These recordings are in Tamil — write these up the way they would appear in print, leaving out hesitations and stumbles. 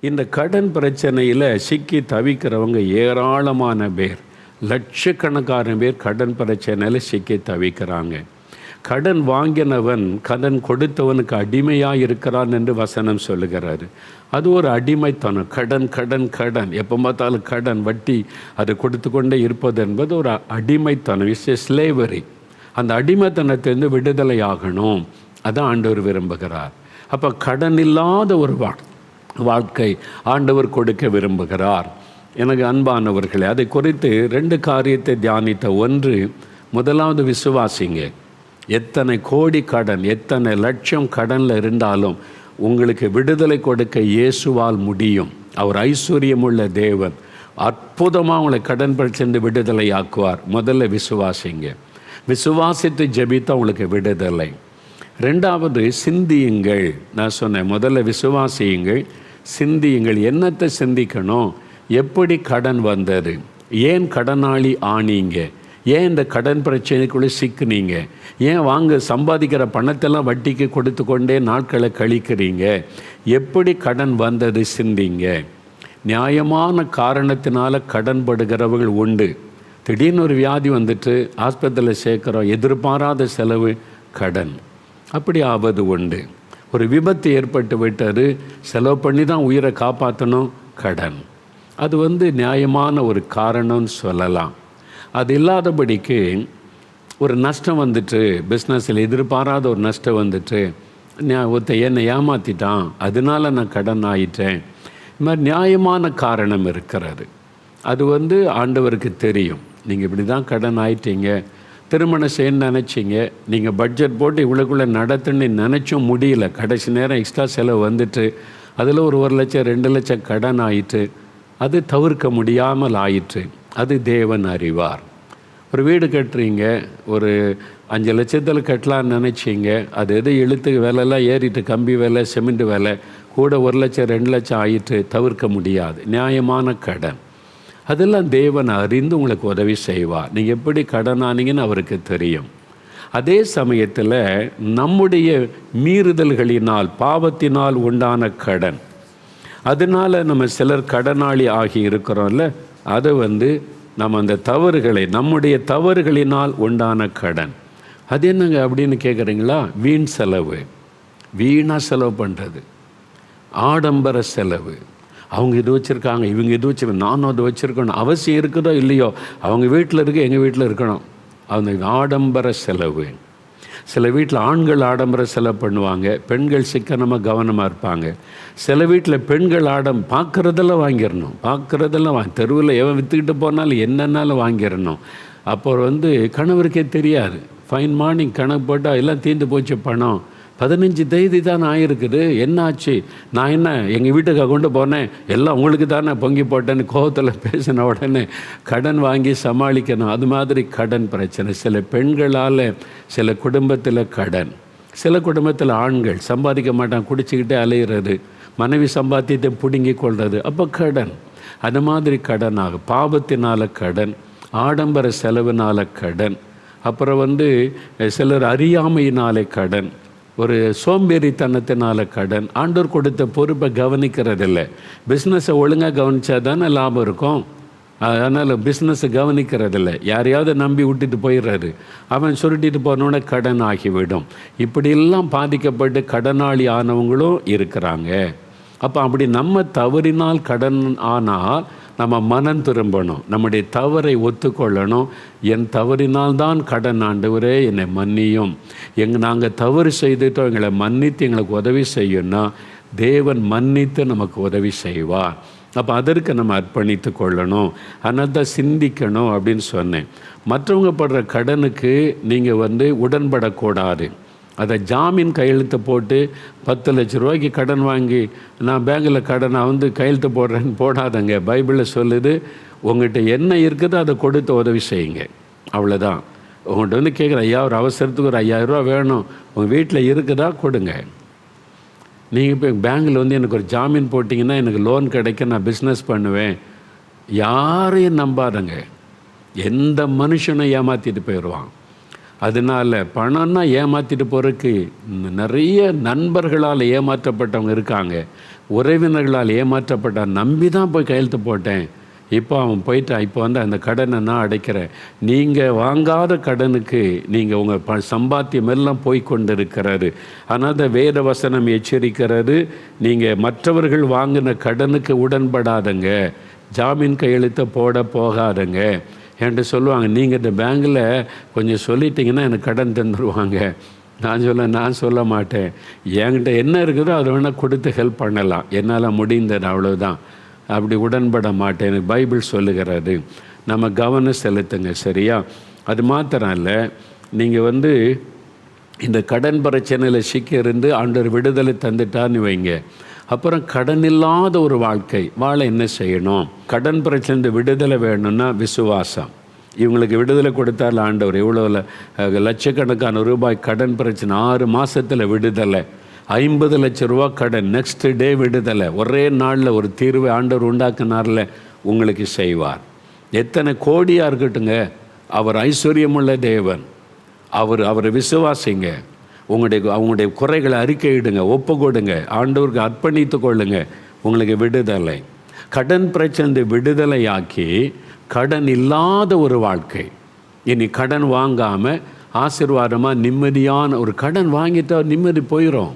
இந்த கடன் பிரச்சனையில் சிக்கி தவிக்கிறவங்க ஏராளமான பேர், லட்சக்கணக்கான பேர் கடன் பிரச்சனையில் சிக்கி தவிக்கிறாங்க. கடன் வாங்கினவன் கடன் கொடுத்தவனுக்கு அடிமையாக இருக்கிறான் என்று வசனம் சொல்லுகிறாரு. அது ஒரு அடிமைத்தனம். கடன் கடன் கடன், எப்போ பார்த்தாலும் கடன், வட்டி, அது கொடுத்து கொண்டே இருப்பது என்பது ஒரு அடிமைத்தனம். It's a slavery. அந்த அடிமைத்தனத்திலிருந்து விடுதலை ஆகணும். அதான் ஆண்டவர் விரும்புகிறார். அப்போ கடன் இல்லாத ஒரு வாழ்க்கை ஆண்டவர் கொடுக்க விரும்புகிறார். எனக்கு அன்பானவர்களே, அதை குறித்து 2 காரியத்தை தியானித்த. ஒன்று, முதலாவது விசுவாசிங்க. எத்தனை கோடி கடன், எத்தனை லட்சம் கடனில் இருந்தாலும் உங்களுக்கு விடுதலை கொடுக்க இயேசுவால் முடியும். அவர் ஐஸ்வர்யமுள்ள தேவன். அற்புதமாக உங்களை கடன் பிரச்சனை விடுதலை ஆக்குவார். முதல்ல விசுவாசிங்க. விசுவாசித்து ஜெபித்தா உங்களுக்கு விடுதலை. 2வது, சிந்தியுங்கள். நான் சொன்னேன், முதல்ல விசுவாசியுங்கள், சிந்தியுங்கள். என்னத்தை சிந்திக்கணும்? எப்படி கடன் வந்தது? ஏன் கடனாளி ஆனீங்க? ஏன் இந்த கடன் பிரச்சனைக்குள்ளே சிக்குனீங்க? ஏன் சம்பாதிக்கிற பணத்தெல்லாம் வட்டிக்கு கொடுத்து கொண்டே நாட்களை கழிக்கிறீங்க? எப்படி கடன் வந்தது? சிந்திங்க. நியாயமான காரணத்தினால கடன் படுகிறவர்கள் உண்டு. திடீர்னு ஒரு வியாதி வந்துட்டு ஆஸ்பத்திரியில் சேர்க்குறோம், எதிர்பாராத செலவு, கடன். அப்படி ஆவது உண்டு. ஒரு விபத்து ஏற்பட்டு விட்டது, செலவு பண்ணி தான் உயிரை காப்பாற்றணும், கடன். அது நியாயமான ஒரு காரணம்னு சொல்லலாம். அது இல்லாதபடிக்கு ஒரு நஷ்டம் வந்துட்டு, பிஸ்னஸில் எதிர்பாராத ஒரு நஷ்டம் வந்துட்டு, என்னை ஏமாற்றிட்டான், அதனால நான் கடன் ஆயிட்டேன். இது மாதிரி நியாயமான காரணம் இருக்கிறது. அது ஆண்டவருக்கு தெரியும். நீங்கள் இப்படி தான் கடன் ஆயிட்டீங்க. திருமணம் செய்யணும்னு நினச்சிங்க, நீங்கள் பட்ஜெட் போட்டு இவ்வளோக்குள்ளே நடத்துன்னு நினச்சும் முடியல. கடைசி நேரம் எக்ஸ்ட்ரா செலவு வந்துட்டு அதில் ஒரு 1 லட்சம் 2 லட்சம் கடன் ஆயிட்டு, அது தவிர்க்க முடியாமல் ஆயிற்று. அது தேவன் அறிவார். ஒரு வீடு கட்டுறீங்க, ஒரு 5 லட்சத்தில் கட்டலான்னு நினச்சிங்க, அது எது இழுத்துக்கு வேலைலாம் ஏறிட்டு, கம்பி வேலை, சிமெண்ட் வேலை கூட 1 லட்சம் 2 லட்சம் ஆயிட்டு, தவிர்க்க முடியாது. நியாயமான கடன். அதெல்லாம் தேவன் அறிந்து உங்களுக்கு உதவி செய்வார். நீங்கள் எப்படி கடனானீங்கன்னு அவருக்கு தெரியும். அதே சமயத்தில் நம்முடைய மீறுதல்களினால், பாவத்தினால் உண்டான கடன், அதனால் நம்ம சிலர் கடனாளி ஆகி இருக்கிறோம்ல, அதை நம்ம அந்த தவறுகளை, நம்முடைய தவறுகளினால் உண்டான கடன். அது என்னங்க அப்படின்னு கேட்குறீங்களா? வீண் செலவு, வீணாக செலவு பண்ணுறது, ஆடம்பர செலவு. அவங்க இது வச்சுருக்காங்க, இவங்க இது வச்சுருக்காங்க, நானும் அது வச்சுருக்கணும். அவசியம் இருக்குதோ இல்லையோ, அவங்க வீட்டில் இருக்க, எங்கள் வீட்டில் இருக்கணும். அந்த ஆடம்பர செலவு. சில வீட்டில் ஆண்கள் ஆடம்பர செலவு பண்ணுவாங்க, பெண்கள் சிக்கனமாக கவனமாக இருப்பாங்க. சில வீட்டில் பெண்கள் பார்க்குறதெல்லாம் வாங்கிடணும், பார்க்குறதெல்லாம் தெருவில் எவன் விற்றுக்கிட்டு போனாலும் என்னன்னாலும் வாங்கிடணும். அப்புறம் கணவருக்கே தெரியாது. ஃபைன் மார்னிங் கணக்கு போட்டால் எல்லாம் தீர்ந்து போச்சு பணம். 15 தேதி தான் ஆயிருக்குது, என்ன ஆச்சு? நான் என்ன எங்கள் வீட்டுக்கு கொண்டு போனேன், எல்லாம் உங்களுக்கு தானே பொங்கி போட்டேன்னு கோபத்தில் பேசின உடனே கடன் வாங்கி சமாளிக்கணும். அது மாதிரி கடன் பிரச்சனை. சில பெண்களால் சில குடும்பத்தில் கடன், சில குடும்பத்தில் ஆண்கள் சம்பாதிக்க மாட்டான், குடிச்சிக்கிட்டே அலையிறது, மனைவி சம்பாத்தியத்தை பிடுங்கி கொள்வது, அப்போ கடன். அது மாதிரி கடன் ஆகும். பாவத்தினால் கடன், ஆடம்பர செலவினால் கடன், அப்புறம் சிலர் அறியாமையினாலே கடன், ஒரு சோம்பேறித்தனத்தினால கடன், ஆண்டவர் கொடுத்த பொறுப்பை கவனிக்கிறதில்லை. பிஸ்னஸை ஒழுங்காக கவனித்தா தானே லாபம் இருக்கும். அதனால் பிஸ்னஸை கவனிக்கிறதில்லை, யாரையாவது நம்பி விட்டுட்டு போயிடுறாரு, அவன் சுருட்டிட்டு போனோடனே கடன் ஆகிவிடும். இப்படியெல்லாம் பாதிக்கப்பட்டு கடனாளி ஆனவங்களும் இருக்கிறாங்க. அப்போ அப்படி நம்ம தவறினால் கடன் ஆனால் நம்ம மனம் திரும்பணும், நம்முடைய தவறை ஒத்துக்கொள்ளணும். என் தவறினால்தான் கடன், ஆண்டவரே என்னை மன்னியும், நாங்கள் தவறு செய்துட்டோம், எங்களை மன்னித்து எங்களுக்கு உதவி செய்யணும்னா தேவன் மன்னித்து நமக்கு உதவி செய்வார். அப்போ அதற்கு நம்ம அர்ப்பணித்து கொள்ளணும். அதனால் தான் சிந்திக்கணும் அப்படின்னு சொன்னேன். மற்றவங்க படுற கடனுக்கு நீங்கள் உடன்படக்கூடாது. அதை ஜாமீன் கையெழுத்து போட்டு 10 லட்ச ரூபாய்க்கு கடன் வாங்கி நான் பேங்கில் கடனை கையெழுத்து போடுறேன்னு போடாதங்க. பைபிளில் சொல்லுது, உங்கள்கிட்ட என்ன இருக்குதோ அதை கொடுத்து உதவி செய்யுங்க, அவ்வளோதான். உங்கள்கிட்ட கேட்குற, ஐயா ஒரு அவசரத்துக்கு ஒரு 5000 ரூபா வேணும், உங்கள் வீட்டில் இருக்குதா கொடுங்க. நீங்கள் இப்போ பேங்கில் எனக்கு ஒரு ஜாமீன் போட்டிங்கன்னா எனக்கு லோன் கிடைக்க நான் பிஸ்னஸ் பண்ணுவேன். யாரையும் நம்பாதங்க. எந்த மனுஷனை ஏமாற்றிட்டு போயிடுவான். அதனால் பணம்னா ஏமாற்றிட்டு போகிறதுக்கு நிறைய நண்பர்களால் ஏமாற்றப்பட்டவங்க இருக்காங்க, உறவினர்களால் ஏமாற்றப்பட்ட நம்பி தான் போய் கையெழுத்து போட்டேன், இப்போ அவன் போயிட்டான், இப்போ வந்து அந்த கடனை நான் அடைக்கிறேன். நீங்கள் வாங்காத கடனுக்கு நீங்கள் உங்கள் சம்பாத்தியம் எல்லாம் போய் கொண்டு இருக்கிறாரு. ஆனால் வேத வசனம் எச்சரிக்கிறது, நீங்கள் மற்றவர்கள் வாங்கின கடனுக்கு உடன்படாதங்க, ஜாமீன் கையெழுத்தை போட போகாதங்க என்று சொல்லுவாங்க. நீங்கள் இந்த பேங்கில் கொஞ்சம் சொல்லிட்டீங்கன்னா எனக்கு கடன் தந்துடுவாங்க. நான் சொல்ல மாட்டேன். என்கிட்ட என்ன இருக்குதோ அதை வேணால் கொடுத்து ஹெல்ப் பண்ணலாம், என்னால் முடிந்தது, அவ்வளோதான். அப்படி உடன்பட மாட்டேன். எனக்கு பைபிள் சொல்லுகிறாரு. நம்ம கவனம் செலுத்துங்க, சரியா? அது மாத்திரம் இல்லை, நீங்கள் வந்து இந்த கடன் பிரச்சனையில் சிக்கி இருந்து ஆண்டவர் விடுதலை தந்துட்டான்னு வைங்க, அப்புறம் கடன் இல்லாத ஒரு வாழ்க்கை வாழ என்ன செய்யணும்? கடன் பிரச்சனை விடுதலை வேணும்னா விசுவாசம். இவங்களுக்கு விடுதலை கொடுத்தால் ஆண்டவர் எவ்வளோ லட்சக்கணக்கான ரூபாய் கடன் பிரச்சனை, 6 மாதத்தில் விடுதலை, 50 லட்ச ரூபா கடன், நெக்ஸ்ட் டே விடுதலை, ஒரே நாளில் ஒரு தீர்வை ஆண்டவர் உண்டாக்குனார்ல, உங்களுக்கு செய்வார். எத்தனை கோடியாக இருக்கட்டுங்க, அவர் ஐஸ்வர்யமுள்ள தேவன். அவரை விசுவாசிங்க, அவங்களுடைய குறைகளை அறிக்கையிடுங்க, ஒப்பு கொடுங்க, ஆண்டவருக்கு அர்ப்பணித்து கொள்ளுங்க, உங்களுக்கு விடுதலை. கடன் பிரச்சனை விடுதலையாக்கி கடன் இல்லாத ஒரு வாழ்க்கை. இனி கடன் வாங்காமல் ஆசீர்வாதமாக நிம்மதியான ஒரு கடன் வாங்கிட்டால் நிம்மதி போயிடும்,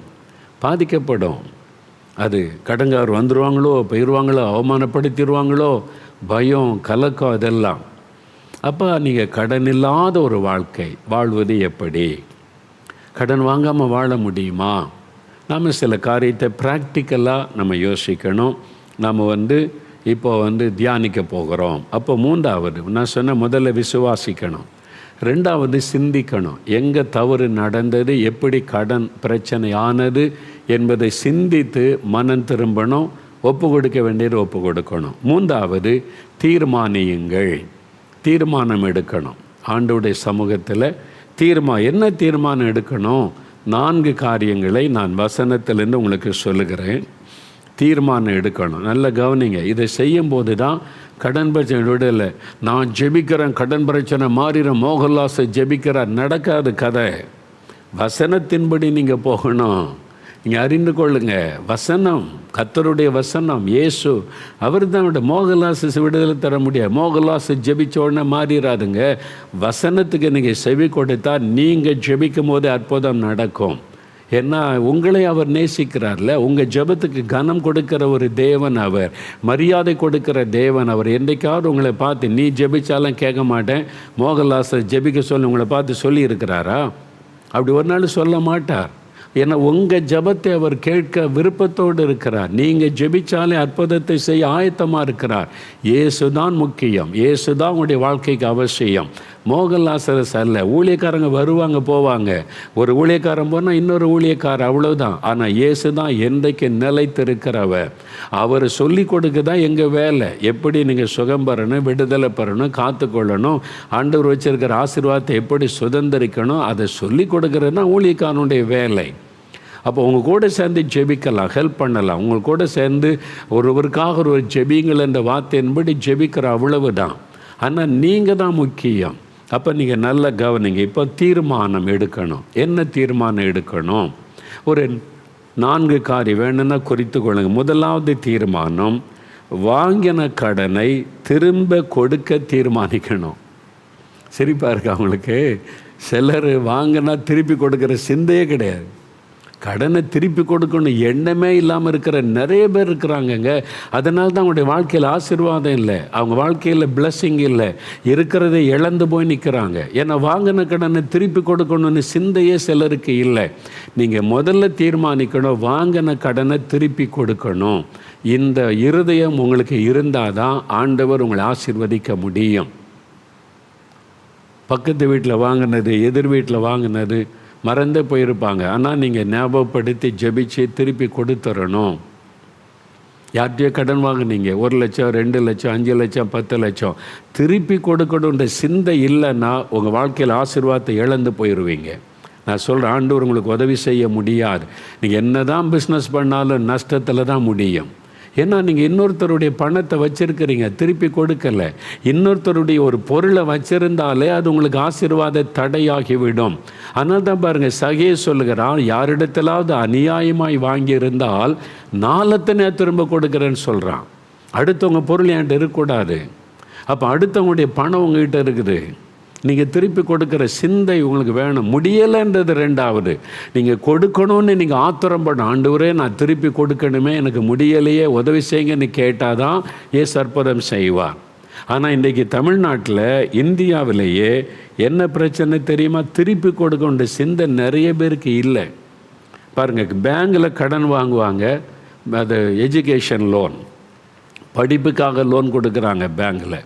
பாதிக்கப்படும். அது கடன்கார் வந்துடுவாங்களோ, போயிடுவாங்களோ, அவமானப்படுத்திடுவாங்களோ, பயம், கலக்கம், அதெல்லாம். அப்போ நீங்கள் கடன் இல்லாத ஒரு வாழ்க்கை வாழ்வது எப்படி? கடன் வாங்காமல் வாழ முடியுமா? நாம் சில காரியத்தை ப்ராக்டிக்கலாக நம்ம யோசிக்கணும். நம்ம இப்போ தியானிக்க போகிறோம். அப்போ 3வது நான் சொன்ன, முதல்ல விசுவாசிக்கணும், 2வது சிந்திக்கணும். எங்கே தவறு நடந்தது, எப்படி கடன் பிரச்சனை ஆனது என்பதை சிந்தித்து மனம் திரும்பணும், ஒப்பு கொடுக்க வேண்டியது ஒப்பு கொடுக்கணும். 3வது தீர்மானியுங்கள், தீர்மானம் எடுக்கணும். ஆண்டவருடைய சமூகத்தில் என்ன தீர்மானம் எடுக்கணும்? 4 காரியங்களை நான் வசனத்திலேருந்து உங்களுக்கு சொல்லுகிறேன். தீர்மானம் எடுக்கணும். நல்ல கவனிங்க. இதை செய்யும்போது தான் கடன் பிரச்சனை விடலை. நான் ஜெபிக்கிறேன், கடன் பிரச்சனை மாறிடும், மோகன்லாஸை ஜெபிக்கிறார், நடக்காது கதை. வசனத்தின்படி நீங்கள் போகணும். நீங்கள் அறிந்து கொள்ளுங்க, வசனம், கர்த்தருடைய வசனம், இயேசு அவர் தான் மோகன்லாஸை விடுதலை தர முடியாது. மோகன்லாஸை ஜெபிச்ச உடனே மாறிடாதுங்க. வசனத்துக்கு நீங்கள் செவி கொடுத்தா நீங்கள் ஜெபிக்கும் போது அற்புதம் நடக்கும். ஏன்னா உங்களை அவர் நேசிக்கிறார்ல. உங்கள் ஜெபத்துக்கு கனம் கொடுக்கிற ஒரு தேவன் அவர், மரியாதை கொடுக்கிற தேவன் அவர். என்றைக்காவது உங்களை பார்த்து நீ ஜெபிச்சாலும் கேட்க மாட்டேன், மோகன்லாஸை ஜெபிக்க சொல்லி உங்களை பார்த்து சொல்லி இருக்கிறாரா? அப்படி ஒரு நாள் சொல்ல மாட்டார். ஏன்னா உங்கள் ஜெபத்தை அவர் கேட்க விருப்பத்தோடு இருக்கிறார். நீங்கள் ஜெபிச்சாலே அற்புதத்தை செய்ய ஆயத்தமாக இருக்கிறார். இயேசு தான் முக்கியம், இயேசு தான் உங்களுடைய வாழ்க்கைக்கு அவசியம். மோகன்லாசரஸ் அல்ல. ஊழியக்காரங்க வருவாங்க போவாங்க, ஒரு ஊழியக்காரன் போனால் இன்னொரு ஊழியக்காரர், அவ்வளோதான். ஆனால் இயேசு தான் என்றைக்கு நிலைத்திருக்கிறவர். அவர் சொல்லி கொடுக்க தான் எங்கள் வேலை. எப்படி நீங்கள் சுகம் பெறணும், விடுதலை பெறணும், காத்துக்கொள்ளணும், ஆண்டவர் வச்சிருக்கிற ஆசீர்வாதத்தை எப்படி சுதந்திரிக்கணும், அதை சொல்லி கொடுக்குறதுனா ஊழியக்காரனுடைய வேலை. அப்போ உங்கள் கூட சேர்ந்து ஜெபிக்கலாம், ஹெல்ப் பண்ணலாம். உங்கள் கூட சேர்ந்து ஒருவருக்காக ஒரு ஜெபிங்கள் என்ற வார்த்தையின்படி ஜெபிக்கிற அவ்வளவு தான். ஆனால் நீங்கள் தான் முக்கியம். அப்போ நீங்கள் நல்ல கவனிங்க. இப்போ தீர்மானம் எடுக்கணும். என்ன தீர்மானம் எடுக்கணும்? ஒரு 4 காரியம் வேணும்னா குறித்து கொள்ளுங்க. முதலாவது தீர்மானம், வாங்கின கடனை திரும்ப கொடுக்க தீர்மானிக்கணும். சிரிப்பாக இருக்கா அவங்களுக்கு? சிலர் வாங்கினா திருப்பி கொடுக்குற சிந்தையே கிடையாது. கடனை திருப்பி கொடுக்கணும் எண்ணமே இல்லாமல் இருக்கிற நிறைய பேர் இருக்கிறாங்கங்க. அதனால தான் அவங்களுடைய வாழ்க்கையில் ஆசீர்வாதம் இல்லை, அவங்க வாழ்க்கையில் பிளஸ்ஸிங் இல்லை, இருக்கிறதை இழந்து போய் நிற்கிறாங்க. ஏன்னா வாங்கின கடனை திருப்பி கொடுக்கணும்னு சிந்தையே சிலருக்கு இல்லை. நீங்கள் முதல்ல தீர்மானிக்கணும், வாங்கின கடனை திருப்பி கொடுக்கணும். இந்த இருதயம் உங்களுக்கு இருந்தால் தான் ஆண்டவர் உங்களை ஆசீர்வதிக்க முடியும். பக்கத்து வீட்டில் வாங்கினது, எதிர் வீட்டில் வாங்கினது மறந்தே போயிருப்பாங்க. ஆனால் நீங்கள் ஞாபகப்படுத்தி ஜெபிச்சு திருப்பி கொடுத்துடணும். யார்கிட்டயோ கடன் வாங்கினீங்க, 1 லட்சம், 2 லட்சம், 5 லட்சம், 10 லட்சம், திருப்பி கொடுக்கணுன்ற சிந்தை இல்லைன்னா உங்கள் வாழ்க்கையில் ஆசீர்வாதத்தை இழந்து போயிடுவீங்க. நான் சொல்கிறேன், ஆண்டவர் உங்களுக்கு உதவி செய்ய முடியாது. நீங்கள் என்ன தான் பிஸ்னஸ் பண்ணாலும் நஷ்டத்தில் தான் முடியும். ஏன்னா நீங்கள் இன்னொருத்தருடைய பணத்தை வச்சிருக்கிறீங்க, திருப்பி கொடுக்கல. இன்னொருத்தருடைய ஒரு பொருளை வச்சிருந்தாலே அது உங்களுக்கு ஆசீர்வாத தடையாகிவிடும். அதனால தான் பாருங்கள், சகே சொல்லுகிறான், யாரிடத்திலாவது அநியாயமாய் வாங்கியிருந்தால் 4 திரும்ப கொடுக்குறேன்னு சொல்கிறான். அடுத்தவங்க பொருள் என்கிட்ட இருக்கக்கூடாது. அப்போ அடுத்தவங்களுடைய பணம் உங்ககிட்ட இருக்குது, நீங்கள் திருப்பி கொடுக்குற சிந்தை உங்களுக்கு வேணும். முடியலைன்றது 2வது. நீங்கள் கொடுக்கணும்னு நீங்கள் ஆத்திரப்படணும். ஆண்டவரே நான் திருப்பி கொடுக்கணுமே, எனக்கு முடியலையே, உதவி செய்யுங்கன்னு கேட்டால் தான் ஏசு அற்புதம் செய்வார். ஆனால் இன்றைக்கி தமிழ்நாட்டில், இந்தியாவிலேயே என்ன பிரச்சனை தெரியுமா? திருப்பி கொடுக்கணுன்ற சிந்தை நிறைய பேருக்கு இல்லை. பாருங்கள், பேங்கில் கடன் வாங்குவாங்க, அது எஜுகேஷன் லோன், படிப்புக்காக லோன் கொடுக்குறாங்க பேங்கில்.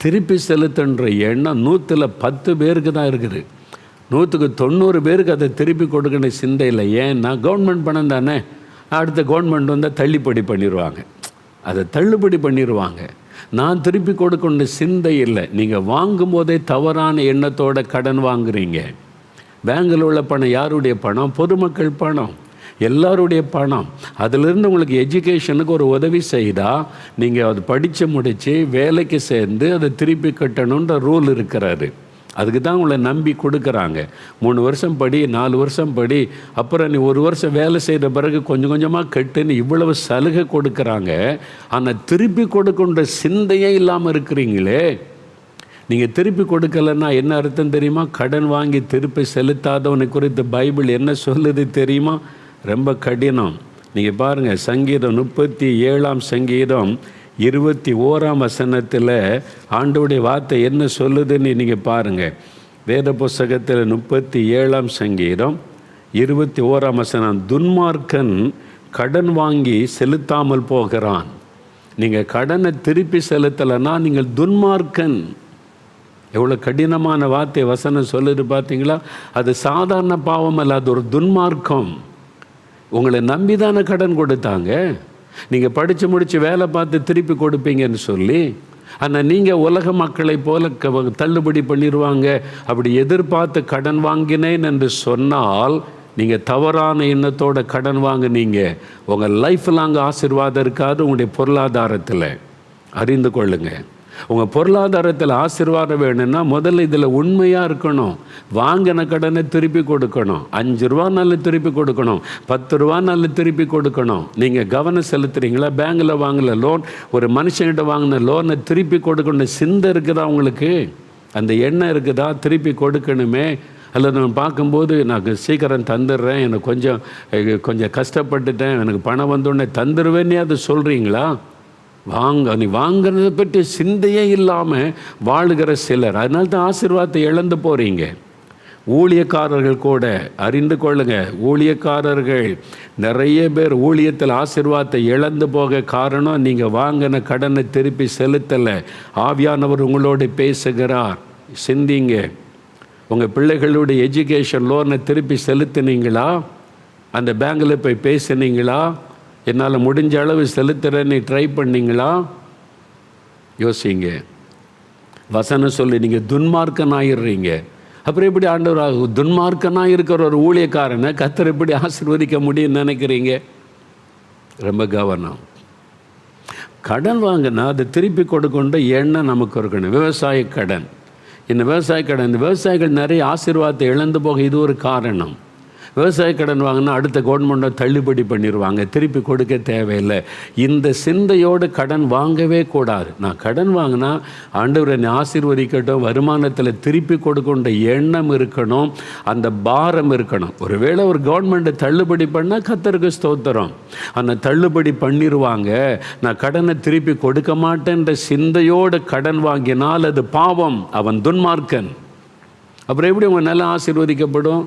திருப்பி செலுத்துன்ற எண்ணம் 110 பேருக்கு தான் இருக்குது. 190 பேருக்கு அதை திருப்பி கொடுக்கணும் சிந்தை இல்லை. ஏன்னா கவர்மெண்ட் பணம் தானே, அடுத்த கவர்மெண்ட் வந்தால் தள்ளுபடி பண்ணிடுவாங்க, அதை தள்ளுபடி பண்ணிடுவாங்க. நான் திருப்பி கொடுக்கணும் சிந்தை இல்லை. நீங்கள் வாங்கும் போதே தவறான எண்ணத்தோட கடன் வாங்குறீங்க. பேங்கில் உள்ள பணம் யாருடைய பணம்? பொதுமக்கள் பணம், எல்லாருடைய பணம். அதிலிருந்து உங்களுக்கு எஜுகேஷனுக்கு ஒரு உதவி செய்தால் நீங்கள் அது படித்து முடித்து வேலைக்கு சேர்ந்து அதை திருப்பி கட்டணுன்ற ரூல் இருக்கிறாரு. அதுக்கு தான் உங்களை நம்பி கொடுக்குறாங்க. 3 வருஷம் படி, 4 வருஷம் படி, அப்புறம் நீ 1 வருஷம் வேலை செய்த பிறகு கொஞ்சம் கொஞ்சமாக கட்டுன்னு இவ்வளவு சலுகை கொடுக்குறாங்க. ஆனால் திருப்பி கொடுக்குன்ற சிந்தையே இல்லாமல் இருக்கிறீங்களே. நீங்கள் திருப்பி கொடுக்கலன்னா என்ன அர்த்தம் தெரியுமா? கடன் வாங்கி திருப்பி செலுத்தாதவனை குறித்து பைபிள் என்ன சொல்லுது தெரியுமா? ரொம்ப கடினம். நீங்கள் பாருங்கள், சங்கீதம் 37ஆம் சங்கீதம் 21ஆம் வசனத்தில் ஆண்டவருடைய வார்த்தை என்ன சொல்லுதுன்னு நீங்கள் பாருங்கள். வேத புஸ்தகத்தில் 37ஆம் சங்கீதம் 21ஆம் வசனம், துன்மார்க்கன் கடன் வாங்கி செலுத்தாமல் போகிறான். நீங்கள் கடனை திருப்பி செலுத்தலைன்னா நீங்கள் துன்மார்க்கன். எவ்வளோ கடினமான வார்த்தை வசனம் சொல்லுது பார்த்தீங்களா? அது சாதாரண பாவம் அல்ல, அது ஒரு துன்மார்க்கம். உங்களை நம்பி தானே கடன் கொடுத்தாங்க. நீங்கள் படித்து முடித்து வேலை பார்த்து திருப்பி கொடுப்பீங்கன்னு சொல்லி. ஆனால் நீங்கள் உலக மக்களை போல தள்ளுபடி பண்ணிடுவாங்க அப்படி எதிர்பார்த்து கடன் வாங்கினேன் என்று சொன்னால் நீங்கள் தவறான எண்ணத்தோட கடன் வாங்கினீங்க. உங்கள் லைஃப் லாங் ஆசீர்வாதம் இருக்காது. உங்களுடைய பொருளாதாரத்தில் அறிந்து கொள்ளுங்கள். உங்கள் பொருளாதாரத்தில் ஆசீர்வாதம் வேணும்னா முதல்ல இதில் உண்மையாக இருக்கணும். வாங்கின கடனை திருப்பி கொடுக்கணும். 5 ரூபானாலும் திருப்பி கொடுக்கணும், 10 ரூபானாலும் திருப்பி கொடுக்கணும். நீங்கள் கவனம் செலுத்துறீங்களா? பேங்கில் வாங்கல லோன், ஒரு மனுஷன்கிட்ட வாங்கின லோனை திருப்பி கொடுக்கணும் சிந்தை இருக்குதா உங்களுக்கு? அந்த எண்ணம் இருக்குதா? திருப்பி கொடுக்கணுமே. அல்லது நான் பார்க்கும்போது நான் சீக்கிரம் தந்துடுறேன், எனக்கு கொஞ்சம் கஷ்டப்பட்டுட்டேன், எனக்கு பணம் வந்தோடனே தந்துடுவேன்னே அது சொல்கிறீங்களா? நீ வாங்கிறத பற்றி சிந்தையே இல்லாமல் வாழுகிற சிலர். அதனால தான் ஆசீர்வாதத்தை இழந்து போகிறீங்க. ஊழியக்காரர்கள் கூட அறிந்து கொள்ளுங்க, ஊழியக்காரர்கள் நிறைய பேர் ஊழியத்தில் ஆசீர்வாதத்தை இழந்து போக காரணம் நீங்கள் வாங்கின கடனை திருப்பி செலுத்தலை. ஆவியானவர் உங்களோடு பேசுகிறார். சிந்திங்க. உங்கள் பிள்ளைகளுடைய எஜுகேஷன் லோனை திருப்பி செலுத்தினீங்களா? அந்த பேங்கில் போய் பேசுனீங்களா? என்னால் முடிஞ்ச அளவு செலுத்துறேன்னு ட்ரை பண்ணிங்களா? யோசிங்க. வசனம் சொல்லி நீங்கள் துன்மார்க்கன் ஆயிடுறீங்க. அப்புறம் எப்படி ஆண்டவர் துன்மார்க்கனாக இருக்கிற ஒரு ஊழியக்காரனை கர்த்தர் எப்படி ஆசீர்வதிக்க முடியும்னு நினைக்கிறீங்க? ரொம்ப கவனம். கடன் வாங்கினா அதை திருப்பி கொடுக்கின்ற எண்ணம் நமக்கு இருக்கணும். விவசாய கடன், இந்த விவசாயிகள் நிறைய ஆசீர்வாதத்தை இழந்து போக இது ஒரு காரணம். விவசாய கடன் வாங்கினா அடுத்த கவர்மெண்ட்டை தள்ளுபடி பண்ணிடுவாங்க, திருப்பி கொடுக்க தேவையில்லை. இந்த சிந்தையோடு கடன் வாங்கவே கூடாது. நான் கடன் வாங்கினா ஆண்டவர் என்னை ஆசீர்வதிக்கட்டும், வருமானத்தில் திருப்பி கொடுக்கின்ற எண்ணம் இருக்கணும், அந்த பாரம் இருக்கணும். ஒருவேளை ஒரு கவர்மெண்ட்டை தள்ளுபடி பண்ணால் கர்த்தருக்கு ஸ்தோத்திரம். ஆனால் தள்ளுபடி பண்ணிடுவாங்க, நான் கடனை திருப்பி கொடுக்க மாட்டேன்ற சிந்தையோடு கடன் வாங்கினால் அது பாவம், அவன் துன்மார்க்கன். அப்புறம் எப்படி உங்கள் நிலம் ஆசீர்வதிக்கப்படும்?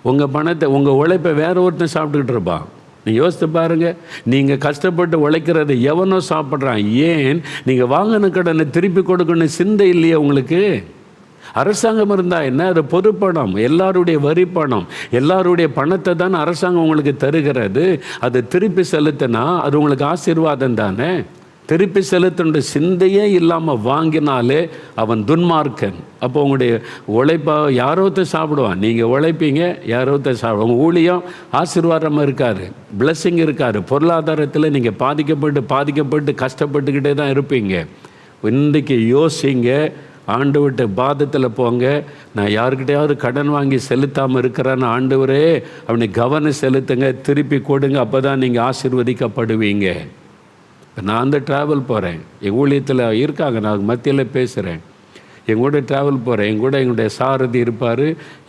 உங்கள் பணத்தை, உங்கள் உழைப்பை வேற ஒருத்தன் சாப்பிட்டுக்கிட்டு இருப்பான். நீங்கள் யோசித்து பாருங்கள். நீங்கள் கஷ்டப்பட்டு உழைக்கிறத எவனோ சாப்பிட்றான். ஏன்? நீங்கள் வாங்கின கடனை திருப்பி கொடுக்கணும் சிந்தை இல்லையே உங்களுக்கு. அரசாங்கம் இருந்தால் என்ன? அது பொது பணம், எல்லாருடைய வரி பணம், எல்லாருடைய பணத்தை தான் அரசாங்கம் உங்களுக்கு தருகிறது. அதை திருப்பி செலுத்தினா அது உங்களுக்கு ஆசீர்வாதம் தானே. திருப்பி செலுத்துன்ற சிந்தையே இல்லாமல் வாங்கினாலே அவன் துன்மார்க்கன். அப்போ உங்களுடைய உழைப்பா யாரோத்த சாப்பிடுவான், நீங்கள் உழைப்பீங்க, யாரோத்த சாப்பிடுவோம். உங்கள் ஊழியம் ஆசீர்வாதமாக இருக்காரு, பிளஸ்ஸிங் இருக்காரு. பொருளாதாரத்தில் நீங்கள் பாதிக்கப்பட்டு கஷ்டப்பட்டுக்கிட்டே தான் இருப்பீங்க. இன்றைக்கு யோசிங்க, ஆண்டவர்கிட்ட பாதத்தில் போங்க. நான் யாருக்கிட்டையாவது கடன் வாங்கி செலுத்தாமல் இருக்கிறேன்னு, ஆண்டவரே அவனை கவனம் செலுத்துங்க, திருப்பி கொடுங்க. அப்போ தான் நீங்கள் ஆசீர்வதிக்கப்படுவீங்க. இப்போ நான் ட்ராவல் போகிறேன், என் ஊழியத்தில் இருக்காங்க, நான் மத்தியில் பேசுகிறேன், என் கூட ட்ராவல் போகிறேன். என் கூட எங்களுடைய சாரதி இருப்பார்,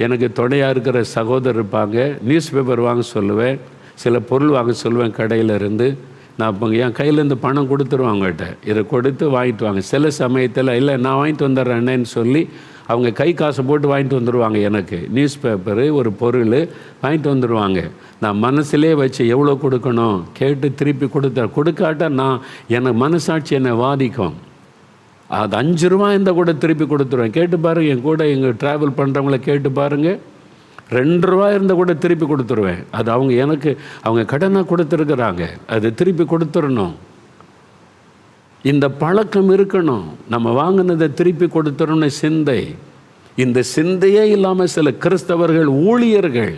எனக்கு துணையாக இருக்கிற சகோதரர் இருப்பாங்க. நியூஸ் பேப்பர் வாங்க சொல்லுவேன், சில பொருள் வாங்க சொல்லுவேன் கடையில் இருந்து. நான் இப்போ என் கையிலேருந்து பணம் கொடுத்துருவாங்ககிட்ட, இதை கொடுத்து வாங்கிட்டு வாங்க. சில சமயத்தில் இல்லை நான் வாங்கிட்டு வந்துடுறேன்னு சொல்லி அவங்க கை காசை போட்டு வாங்கிட்டு வந்துடுவாங்க. எனக்கு நியூஸ் பேப்பரு ஒரு பொருள் வாங்கிட்டு வந்துடுவாங்க. நான் மனசுலே வச்சு எவ்வளோ கொடுக்கணும் கேட்டு திருப்பி கொடுக்காட்டா நான் எனக்கு மனசாட்சி என்னை வாதிக்கும். அது 5 ரூபா இருந்தால் கூட திருப்பி கொடுத்துருவேன். கேட்டு பாருங்கள், என் கூட எங்கள் ட்ராவல் பண்ணுறவங்கள கேட்டு பாருங்கள், 2 ரூபா இருந்தால் கூட திருப்பி கொடுத்துருவேன். அது அவங்க கடனாக கொடுத்துருக்குறாங்க, அது திருப்பி கொடுத்துடணும். இந்த பழக்கம் இருக்கணும். நம்ம வாங்கினதை திருப்பி கொடுத்துடணும்னு சிந்தை. இந்த சிந்தையே இல்லாமல் சில கிறிஸ்தவர்கள் ஊழியர்கள்,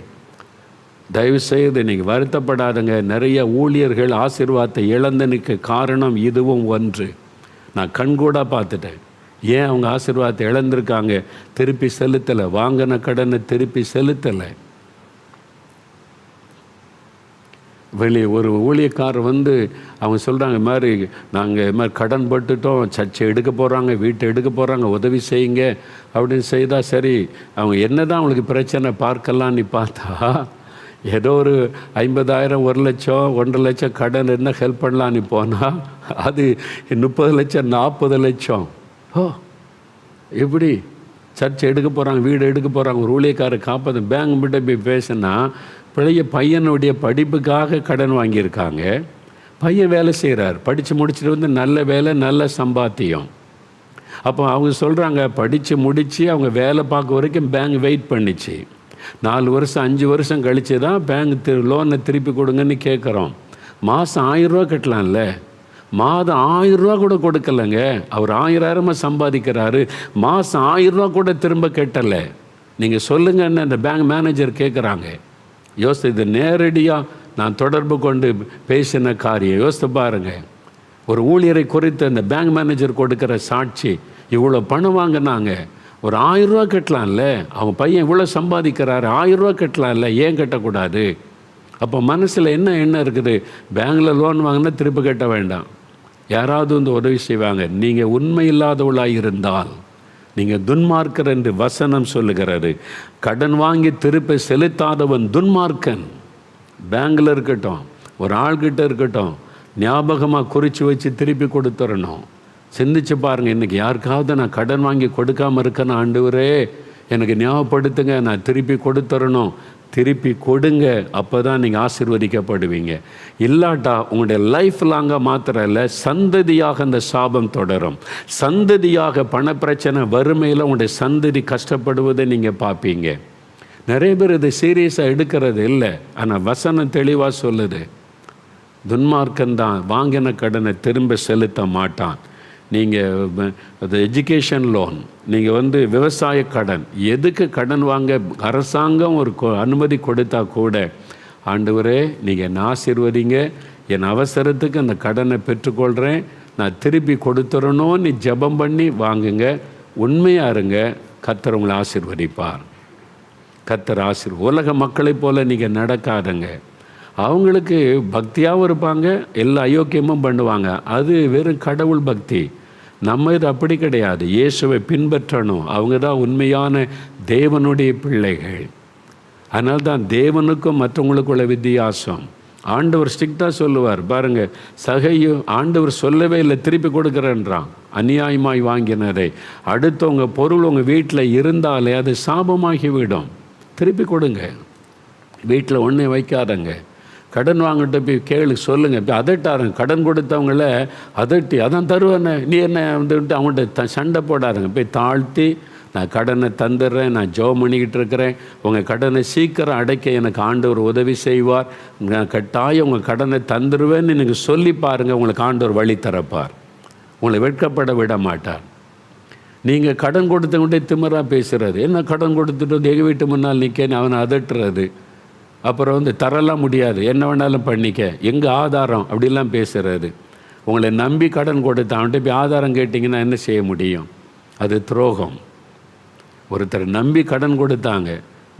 தயவுசெய்து நீங்கள் வருத்தப்படாதுங்க. நிறைய ஊழியர்கள் ஆசீர்வாதத்தை இழந்தனுக்கு காரணம் இதுவும் ஒன்று. நான் கண்கூடாக பார்த்துட்டேன். ஏன் அவங்க ஆசீர்வாதத்தை இழந்திருக்காங்க? திருப்பி செலுத்தலை, வாங்கின கடனை திருப்பி செலுத்தலை. வெளியே ஒரு ஊழியக்காரர் அவங்க சொல்கிறாங்க, இது மாதிரி நாங்கள் இது மாதிரி கடன் பட்டுட்டோம், சர்ச்சை எடுக்க போகிறாங்க, வீட்டை எடுக்க போகிறாங்க, உதவி செய்யுங்க அப்படின்னு செய்தால் சரி. அவங்க என்ன தான் அவங்களுக்கு பிரச்சனை பார்க்கலான்னு பார்த்தா, ஏதோ ஒரு 50,000 1 லட்சம் 1.5 லட்சம் கடன் இருந்தால் ஹெல்ப் பண்ணலான்னு போனால் அது 30 லட்சம் 40 லட்சம். எப்படி சர்ச்சை எடுக்க போகிறாங்க, வீடு எடுக்க போகிறாங்க, ஒரு ஊழியக்காரர் காப்பாற்ற பேங்க் கிட்ட போய் பேசினா, பையனுடைய படிப்புக்காக கடன் வாங்கியிருக்காங்க. பையன் வேலை செய்கிறார், படித்து முடிச்சுட்டு நல்ல வேலை, நல்ல சம்பாத்தியம். அப்போ அவங்க சொல்கிறாங்க, படித்து முடித்து அவங்க வேலை பார்க்க வரைக்கும் பேங்க் வெயிட் பண்ணிச்சு. 4 வருஷம் 5 வருஷம் கழித்து தான் பேங்க் லோனை திருப்பி கொடுங்கன்னு கேட்குறோம். மாதம் 1000 ரூபா கட்டலாம்ல, மாதம் 1000 ரூபா கூட கொடுக்கலைங்க. அவர் 1000 சம்பாதிக்கிறாரு, மாதம் 1000 ரூபா கூட திரும்ப கட்டலை. நீங்கள் சொல்லுங்கன்னு அந்த பேங்க் மேனேஜர் கேட்குறாங்க. யோசித்து, இது நேரடியாக நான் தொடர்பு கொண்டு பேசின காரியம். யோசித்து பாருங்கள், ஒரு ஊழியரை குறித்து அந்த பேங்க் மேனேஜர் கொடுக்குற சாட்சி. இவ்வளோ பணம் வாங்கினாங்க, ஒரு 1000 ரூபா கட்டலாம்ல, அவங்க பையன் இவ்வளோ சம்பாதிக்கிறாரு, 1000 ரூபா கட்டலாம்ல, ஏன் கட்டக்கூடாது? அப்போ மனசில் என்ன இருக்குது? பேங்கில் லோன் வாங்கினா திருப்பி கட்ட வேண்டாம், யாராவது உதவி செய்வாங்க. நீங்கள் உண்மை இல்லாதவளாக இருந்தால் நீங்கள் துன்மார்க்கர் என்று வசனம் சொல்லுகிறது. கடன் வாங்கி திருப்பி செலுத்தாதவன் துன்மார்க்கன். பேங்கில் இருக்கட்டும், ஒரு ஆள்கிட்ட இருக்கட்டும், ஞாபகமாக குறித்து வச்சு திருப்பி கொடுத்துடணும். சிந்திச்சு பாருங்கள், இன்றைக்கி யாருக்காவது நான் கடன் வாங்கி கொடுக்காமல் இருக்கேன்னு, ஆண்டவரே எனக்கு ஞாபகப்படுத்துங்க, நான் திருப்பி கொடுத்துடணும். திருப்பி கொடுங்க, அப்போ தான் நீங்கள் ஆசீர்வதிக்கப்படுவீங்க. இல்லாட்டா உங்களுடைய லைஃப் லாங்காக மாத்திரம் இல்லை, சந்ததியாக அந்த சாபம் தொடரும். சந்ததியாக பணப்பிரச்சனை, வறுமையில் உங்களுடைய சந்ததி கஷ்டப்படுவதை நீங்கள் பார்ப்பீங்க. நிறைய பேர் இதை சீரியஸாக எடுக்கிறது இல்லை. ஆனால் வசனம் தெளிவாக சொல்லுது, துன்மார்க்கன்தான் வாங்கின கடனை திரும்ப செலுத்த மாட்டான். நீங்கள் அது எஜுகேஷன் லோன், நீங்கள் விவசாய கடன், எதுக்கு கடன் வாங்க அரசாங்கம் ஒரு அனுமதி கொடுத்தா கூட, ஆண்டவரே நீங்கள் என்னை ஆசீர்வதிங்க, என் அவசரத்துக்கு அந்த கடனை பெற்றுக்கொள்கிறேன், நான் திருப்பி கொடுத்துடணும்னு ஜெபம் பண்ணி வாங்குங்க. உண்மையாக இருங்க, கர்த்தர் உங்களை ஆசீர்வதிப்பார். கர்த்தர் உலக மக்களைப் போல் நீங்கள் நடக்காதங்க. அவங்களுக்கு பக்தியாகவும் இருப்பாங்க, எல்லா அயோக்கியமும் பண்ணுவாங்க, அது வெறும் கடவுள் பக்தி. நம்ம இது அப்படி கிடையாது. இயேசுவை பின்பற்றணும், அவங்க தான் உண்மையான தேவனுடைய பிள்ளைகள். அதனால தான் தேவனுக்கும் மற்றவங்களுக்குள்ள வித்தியாசம். ஆண்டவர் ஸ்ட்ரிக்டாக சொல்லுவார் பாருங்கள், சகையும் ஆண்டவர் சொல்லவே இல்லை, திருப்பி கொடுக்குறேன்றான். அநியாயமாய் வாங்கினதை அடுத்தவங்க பொருள் உங்கள் வீட்டில் இருந்தாலே அது சாபமாகிவிடும். திருப்பி கொடுங்க, வீட்டில் ஒன்றே வைக்காதங்க. கடன் வாங்கிட்ட போய் கேளு, சொல்லுங்கள். இப்போ அதட்டாருங்க, கடன் கொடுத்தவங்கள அதட்டி, அதான் தருவேண்ணே, நீ என்ன அவங்கள்ட்ட சண்டை போடாதுங்க. போய் தாழ்த்தி நான் கடனை தந்துடுறேன், நான் ஜெபம் பண்ணிக்கிட்டு இருக்கிறேன், உங்கள் கடனை சீக்கிரம் அடைக்க எனக்கு ஆண்டவர் உதவி செய்வார், நான் கட்டாயம் உங்கள் கடனை தந்துடுவேன்னு நீங்கள் சொல்லி பாருங்கள். உங்களுக்கு ஆண்டவர் வழி தரப்பார், உங்களை வெட்கப்பட விட மாட்டார். நீங்கள் கடன் கொடுத்தவங்கள்டே திமிராக பேசுகிறது, என்ன கடன் கொடுத்துட்டு வந்து எங்கள் வீட்டு முன்னால் நிற்கன்னு அவனை அதட்டுறது, அப்புறம் தரலாம் முடியாது, என்ன வேணாலும் பண்ணிக்க, எங்கள் ஆதாரம் அப்படிலாம் பேசுகிறது. உங்களை நம்பி கடன் கொடுத்த அவன்கிட்ட போய் ஆதாரம் கேட்டிங்கன்னா என்ன செய்ய முடியும்? அது துரோகம். ஒருத்தர் நம்பி கடன் கொடுத்தாங்க,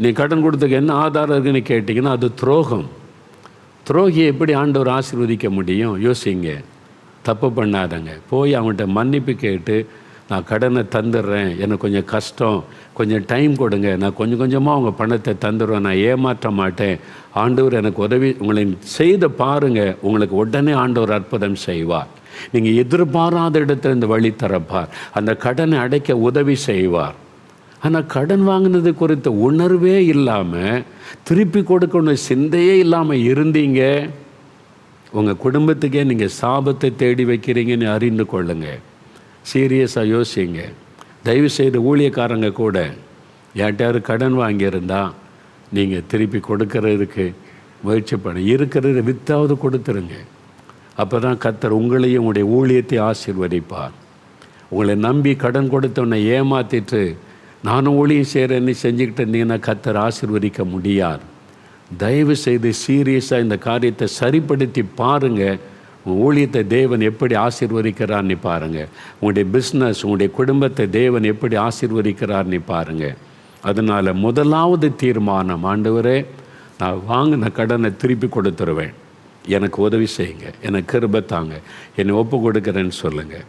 நீ கடன் கொடுத்ததுக்கு என்ன ஆதாரம் இருக்குன்னு கேட்டிங்கன்னா அது துரோகம். துரோகியை எப்படி ஆண்டவர் ஆசீர்வதிக்க முடியும்? யோசிங்க. தப்பு பண்ணாதங்க. போய் அவன்கிட்ட மன்னிப்பு கேட்டு, நான் கடனை தந்துடுறேன், எனக்கு கொஞ்சம் கஷ்டம், கொஞ்சம் டைம் கொடுங்க, நான் கொஞ்சம் கொஞ்சமாக உங்கள் பணத்தை தந்துடுவேன், நான் ஏமாற்ற மாட்டேன், ஆண்டவர் எனக்கு உதவி, உங்களை செய்த பாருங்கள், உங்களுக்கு உடனே ஆண்டவர் அற்புதம் செய்வார். நீங்கள் எதிர்பாராத இடத்துல இந்த வழி தரப்பார், அந்த கடனை அடைக்க உதவி செய்வார். ஆனால் கடன் வாங்கினது குறித்த உணர்வே இல்லாமல், திருப்பி கொடுக்கணும் சிந்தையே இல்லாமல் இருந்தீங்க, உங்கள் குடும்பத்துக்கே நீங்கள் சாபத்தை தேடி வைக்கிறீங்கன்னு அறிந்து கொள்ளுங்கள். சீரியஸாக யோசிங்க. தயவுசெய்து ஊழியக்காரங்க கூட யார்கிட்டையாவது கடன் வாங்கியிருந்தா நீங்கள் திருப்பி கொடுக்கறதுக்கு முயற்சி பண்ண, இருக்கிறத வித்தாவது கொடுத்துருங்க. அப்போ தான் கர்த்தர் உங்களையும் உங்களுடைய ஊழியத்தை ஆசீர்வதிப்பார். உங்களை நம்பி கடன் கொடுத்தவனை ஏமாற்றிட்டு நானும் ஊழியம் செய்கிறேன்னு செஞ்சுக்கிட்டு இருந்தீங்கன்னா கர்த்தர் ஆசீர்வதிக்க முடியாது. தயவு செய்து சீரியஸாக இந்த காரியத்தை சரிப்படுத்தி பாருங்கள். உங்கள் ஊழியத்தை தேவன் எப்படி ஆசீர்வதிக்கிறார்னு பாருங்கள். உங்களுடைய பிஸ்னஸ், உங்களுடைய குடும்பத்தை தேவன் எப்படி ஆசீர்வதிக்கிறார்னு பாருங்கள். அதனால் முதலாவது தீர்மானம், ஆண்டவரே நான் வாங்கின கடனை திருப்பி கொடுத்துருவேன், எனக்கு உதவி செய்யுங்க, எனக்கு கிருபை தாங்க, என்னை ஒப்பு கொடுக்குறேன்னு சொல்லுங்கள்.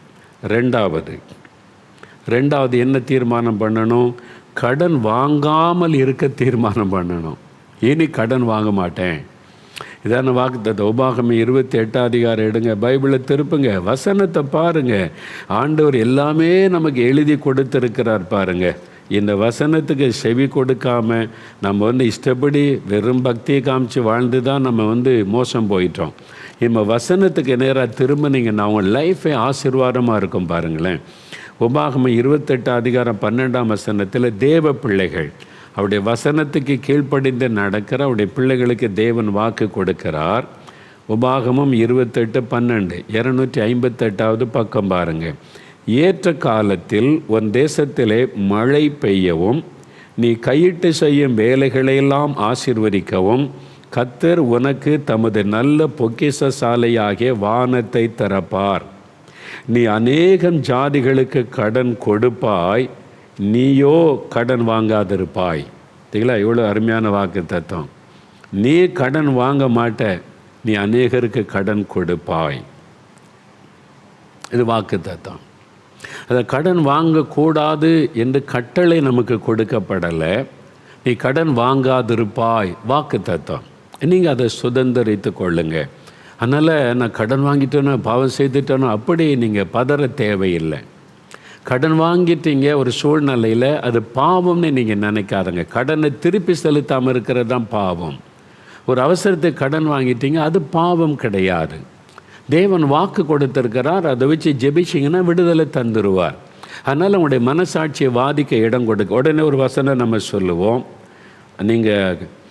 ரெண்டாவது என்ன தீர்மானம் பண்ணணும்? கடன் வாங்காமல் இருக்க தீர்மானம் பண்ணணும். இனி கடன் வாங்க மாட்டேன். இதான வாக்குத்தத்தம். உபாகமம் 28 எடுங்க, பைபிளை திருப்புங்க, வசனத்தை பாருங்கள். ஆண்டவர் எல்லாமே நமக்கு எழுதி கொடுத்துருக்கிறார் பாருங்கள். இந்த வசனத்துக்கு செவி கொடுக்காம நம்ம இஷ்டப்படி வெறும் பக்தியை காமிச்சு வாழ்ந்து தான் நம்ம மோசம் போயிட்டோம். இப்போ வசனத்துக்கு நேராக திரும்பினீங்கன்னா அவங்க லைஃபே ஆசீர்வாதமாக இருக்கும் பாருங்களேன். உபாகமம் 28 12 தேவ பிள்ளைகள் அவருடைய வசனத்துக்கு கீழ்ப்படிந்து நடக்கிற அவருடைய பிள்ளைகளுக்கு தேவன் வாக்கு கொடுக்கிறார். உபாகமம் 28:12 258 பக்கம் பாருங்கள். ஏற்ற காலத்தில் உன் தேசத்திலே மழை பெய்யவும், நீ கையிட்டு செய்யும் வேலைகளையெல்லாம் ஆசீர்வதிக்கவும், கர்த்தர் உனக்கு தமது நல்ல பொக்கிஷ சாலையாகிய வானத்தை திறப்பார். நீ அநேகம் ஜாதிகளுக்கு கடன் கொடுப்பாய், நீயோ கடன் வாங்காதிருப்பாய். சரிங்களா? இவ்வளோ அருமையான வாக்கு தத்துவம். நீ கடன் வாங்க மாட்ட, நீ அநேகருக்கு கடன் கொடுப்பாய். இது வாக்கு தத்துவம். அதை கடன் வாங்கக்கூடாது என்று கட்டளை நமக்கு கொடுக்கப்படலை. நீ கடன் வாங்காதிருப்பாய் வாக்கு தத்துவம். நீங்கள் அதை சுதந்திரித்து கொள்ளுங்க. அதனால் நான் கடன் வாங்கிட்டேனோ பாவம் செய்துட்டேனோ அப்படி நீங்கள் பதற தேவையில்லை. கடன் வாங்கிட்டீங்க ஒரு சூழ்நிலையில், அது பாவம்னு நீங்கள் நினைக்காதங்க. கடனை திருப்பி செலுத்தாமல் இருக்கிறது தான் பாவம். ஒரு அவசரத்துக்கு கடன் வாங்கிட்டீங்க, அது பாவம் கிடையாது. தேவன் வாக்கு கொடுத்துருக்கிறார், அதை வச்சு ஜெபிச்சிங்கன்னா விடுதலை தந்துடுவார். அதனால் உங்களுடைய மனசாட்சியை வாதிக்க இடம் கொடுக்க. உடனே ஒரு வசனம் நம்ம சொல்லுவோம். நீங்கள்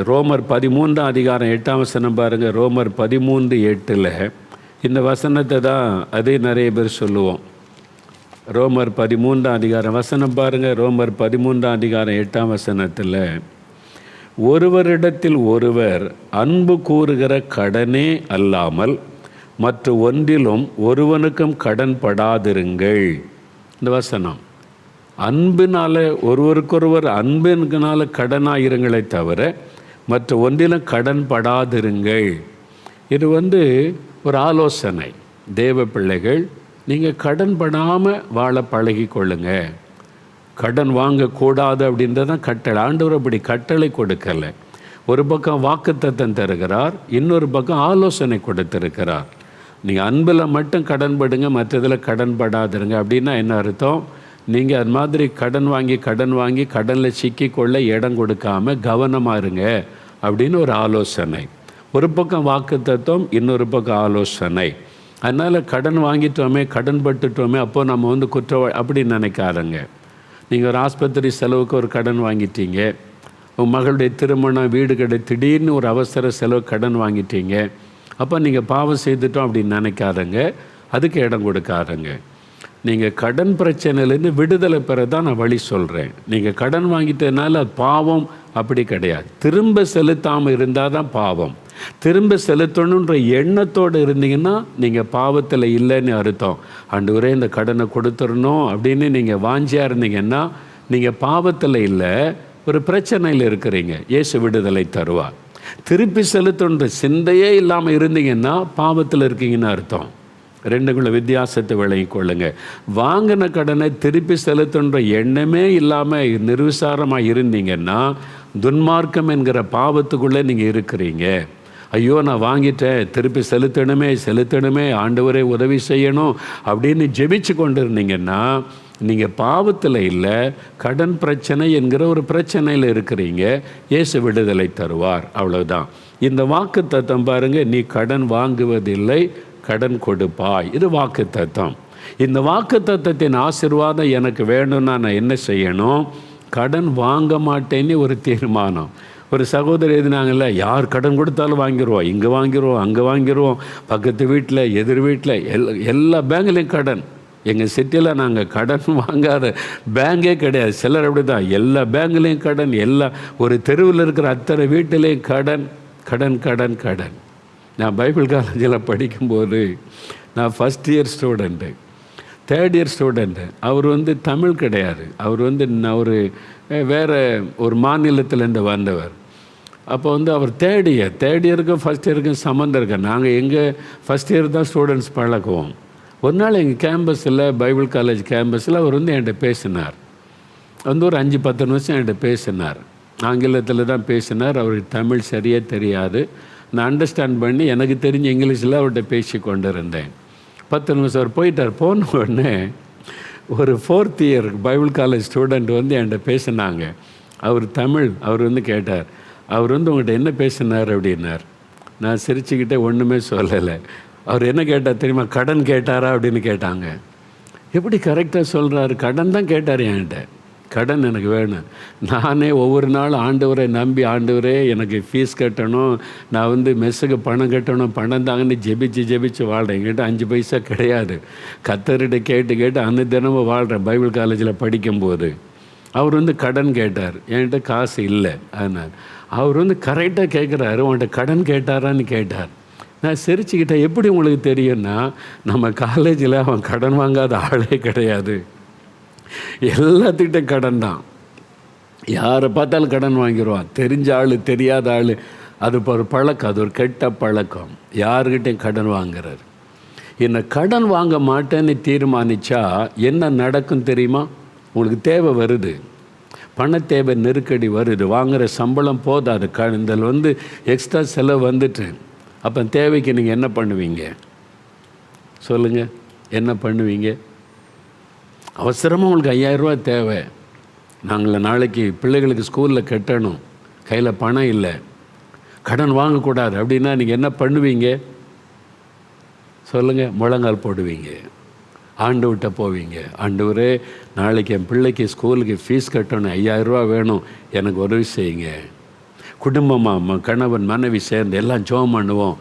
ரோமர் 13:8 பாருங்கள். ரோமர் 13:8 இந்த வசனத்தை தான் அதே நிறைய பேர் சொல்லுவோம். ரோமர் 13 வசனம் பாருங்கள். ரோமர் 13:8 ஒருவரிடத்தில் ஒருவர் அன்பு கூறுகிற கடனே அல்லாமல் மற்ற ஒன்றிலும் ஒருவனுக்கும் கடன் படாதிருங்கள். இந்த வசனம் அன்பினால் ஒருவருக்கொருவர் அன்பினால கடனாயிருங்களே தவிர மற்ற ஒன்றிலும் கடன் படாதிருங்கள். இது ஒரு ஆலோசனை. தேவ பிள்ளைகள், நீங்கள் கடன் படாமல் வாழ பழகி கொள்ளுங்க. கடன் வாங்கக்கூடாது அப்படின்றதான் கட்டளை. ஆண்டவர் அப்படி கட்டளை கொடுக்கலை. ஒரு பக்கம் வாக்குத்தத்தம் தருகிறார், இன்னொரு பக்கம் ஆலோசனை கொடுத்திருக்கிறார். நீங்கள் அன்பில் மட்டும் கடன் படுங்க, மற்றதில் கடன் படாதுருங்க. அப்படின்னா என்ன அர்த்தம்? நீங்கள் அது மாதிரி கடன் வாங்கி கடனில் சிக்கிக்கொள்ள இடம் கொடுக்காம கவனமாக இருங்க அப்படின்னு ஒரு ஆலோசனை. ஒரு பக்கம் வாக்குத்தத்தம், இன்னொரு பக்கம் ஆலோசனை. அதனால் கடன் வாங்கிட்டோமே, கடன் பட்டுட்டோமே, அப்போது நம்ம குற்றவாளி அப்படி நினைக்காதங்க. நீங்கள் ஒரு ஆஸ்பத்திரி செலவுக்கு ஒரு கடன் வாங்கிட்டீங்க, உங்கள் மகளுடைய திருமணம், வீடு கடை, திடீர்னு ஒரு அவசர செலவு கடன் வாங்கிட்டீங்க. அப்போ நீங்கள் பாவம் செய்துட்டோம் அப்படின்னு நினைக்காதங்க, அதுக்கு இடம் கொடுக்காதங்க. நீங்கள் கடன் பிரச்சனையிலேருந்து விடுதலை பெற தான் நான் வழி சொல்கிறேன். நீங்கள் கடன் வாங்கிட்டதுனால அது பாவம் அப்படி கிடையாது. திரும்ப செலுத்தாமல் இருந்தால் தான் பாவம். திரும்ப செலுத்தணுன்ற எண்ணத்தோடு இருந்தீங்கன்னா நீங்கள் பாவத்தில் இல்லைன்னு அர்த்தம். ஆண்டவரே இந்த கடனை கொடுத்துடணும் அப்படின்னு நீங்கள் வாஞ்சியாக இருந்தீங்கன்னா நீங்கள் பாவத்தில் இல்லை, ஒரு பிரச்சனையில் இருக்கிறீங்க. இயேசு விடுதலை தருவார். திருப்பி செலுத்தணுன்ற சிந்தையே இல்லாமல் இருந்தீங்கன்னா பாவத்தில் இருக்கீங்கன்னு அர்த்தம். ரெண்டுக்குள்ள வித்தியாசத்தை விளங்கிக் கொள்ளுங்க. வாங்கின கடனை திருப்பி செலுத்தணுன்ற எண்ணமே இல்லாமல் நிர்விசாரமாக இருந்தீங்கன்னா துன்மார்க்கம் என்கிற பாவத்துக்குள்ளே நீங்கள் இருக்கிறீங்க. ஐயோ நான் வாங்கிட்டேன், திருப்பி செலுத்தணுமே, ஆண்டவரே உதவி செய்யணும் அப்படின்னு ஜெபிச்சு கொண்டு இருந்தீங்கன்னா நீங்கள் பாவத்தில் இல்லை, கடன் பிரச்சனை என்கிற ஒரு பிரச்சனையில் இருக்கிறீங்க. இயேசு விடுதலை தருவார், அவ்வளவுதான். இந்த வாக்கு தத்தம் பாருங்கள், நீ கடன் வாங்குவதில்லை, கடன் கொடுப்பாய். இது வாக்கு தத்தம். இந்த வாக்கு தத்தத்தின் ஆசீர்வாதம் எனக்கு வேணும்னா நான் என்ன செய்யணும்? கடன் வாங்க மாட்டேன்னு ஒரு தீர்மானம். ஒரு சகோதரி எழுதினாங்கல்ல, யார் கடன் கொடுத்தாலும் வாங்கிடுவோம், இங்கே வாங்கிடுவோம், அங்கே வாங்கிடுவோம், பக்கத்து வீட்டில், எதிர் வீட்டில், எல்லா பேங்க்லேயும் கடன். எங்கள் சிட்டியில் நாங்கள் கடன் வாங்காத பேங்கே கிடையாது. சிலர் அப்படி தான், எல்லா பேங்க்லேயும் கடன், ஒரு தெருவில் இருக்கிற அத்தனை வீட்டிலையும் கடன் கடன் கடன் கடன். நான் பைபிள் காலேஜில் படிக்கும்போது நான் first year student, third year student. அவர் தமிழ் கிடையாது, அவர் ஒரு வேறு ஒரு மாநிலத்திலேருந்து வந்தவர். அப்போ அவர் தேர்ட் இயருக்கும் ஃபஸ்ட் இயருக்கும் சம்மந்தம் இருக்கு. நாங்கள் எங்கள் ஃபஸ்ட் இயர் தான் ஸ்டூடெண்ட்ஸ் பழகுவோம். ஒரு நாள் எங்கள் கேம்பஸில், பைபிள் காலேஜ் கேம்பஸில் அவர் என்கிட்ட பேசினார். ஒரு 5-10 நிமிஷம் என்கிட்ட பேசினார். ஆங்கிலத்தில் தான் பேசினார். அவருக்கு தமிழ் சரியாக தெரியாது. நான் அண்டர்ஸ்டாண்ட் பண்ணி எனக்கு தெரிஞ்ச இங்கிலீஷில் அவர்கிட்ட பேசி கொண்டு இருந்தேன். 10 நிமிஷம் அவர் போயிட்டார். போன உடனே ஒரு 4th year Bible college student என்கிட்ட பேசினாங்க. அவர் தமிழ். அவர் கேட்டார், அவர் உங்கள்கிட்ட என்ன பேசினார் அப்படின்னார். நான் சிரிச்சுக்கிட்டே ஒன்றுமே சொல்லலை. அவர் என்ன கேட்டார் தெரியுமா? கடன் கேட்டாரா அப்படின்னு கேட்டாங்க. எப்படி கரெக்டாக சொல்கிறாரு? கடன் தான் கேட்டார் என்கிட்ட. கடன் எனக்கு வேணும். நானே ஒவ்வொரு நாளும் ஆண்டவரை நம்பி, ஆண்டவரே எனக்கு ஃபீஸ் கட்டணும், நான் மெஸ்ஸுக்கு பணம் கட்டணும், பணம் தாங்கன்னு ஜெபிச்சு வாழ்கிறேன். என்கிட்ட 5 பைசா கிடையாது. கத்தர்கிட்ட கேட்டு அந்த தினமும் வாழ்கிறேன். பைபிள் காலேஜில் படிக்கும்போது அவர் கடன் கேட்டார். என்கிட்ட காசு இல்லை. அதனால் அவர் கரெக்டாக கேட்குறாரு, உன்கிட்ட கடன் கேட்டாரான்னு கேட்டார். நான் சிரிச்சுக்கிட்டேன். எப்படி உங்களுக்கு தெரியும்னா, நம்ம காலேஜில் அவன் கடன் வாங்காத ஆளே கிடையாது. எல்லாத்துக்கிட்ட கடன் தான். யாரை பார்த்தாலும் கடன் வாங்கிடுவான். தெரிஞ்ச ஆள், தெரியாத ஆள், அது ஒரு பழக்கம், அது ஒரு கெட்ட பழக்கம். யாருக்கிட்டையும் கடன் வாங்குறாரு. என்னை கடன் வாங்க மாட்டேன்னு தீர்மானித்தா என்ன நடக்கும் தெரியுமா? உங்களுக்கு தேவை வருது, பண தேவை, நெருக்கடி வருது, வாங்குகிற சம்பளம் போதாது, இதில் எக்ஸ்ட்ரா செலவு வந்துட்டு. அப்போ தேவைக்கு நீங்கள் என்ன பண்ணுவீங்க சொல்லுங்கள்? என்ன பண்ணுவீங்க? அவசரமாக உங்களுக்கு 5000 ரூபா தேவை, நாங்கள் நாளைக்கு பிள்ளைகளுக்கு ஸ்கூலில் கட்டணும், கையில் பணம் இல்லை, கடன் வாங்கக்கூடாது அப்படின்னா நீங்கள் என்ன பண்ணுவீங்க சொல்லுங்கள்? முழங்கால் போடுவீங்க, ஆண்டவர்கிட்ட போவீங்க. ஆண்டவரே, நாளைக்கு என் பிள்ளைக்கு ஸ்கூலுக்கு ஃபீஸ் கட்டணும், 5000 ரூபா வேணும், எனக்கு உதவி செய்யுங்க. குடும்பமாக கணவன் மனைவி சேர்ந்து எல்லாம் ஜெபம் பண்ணுவோம்.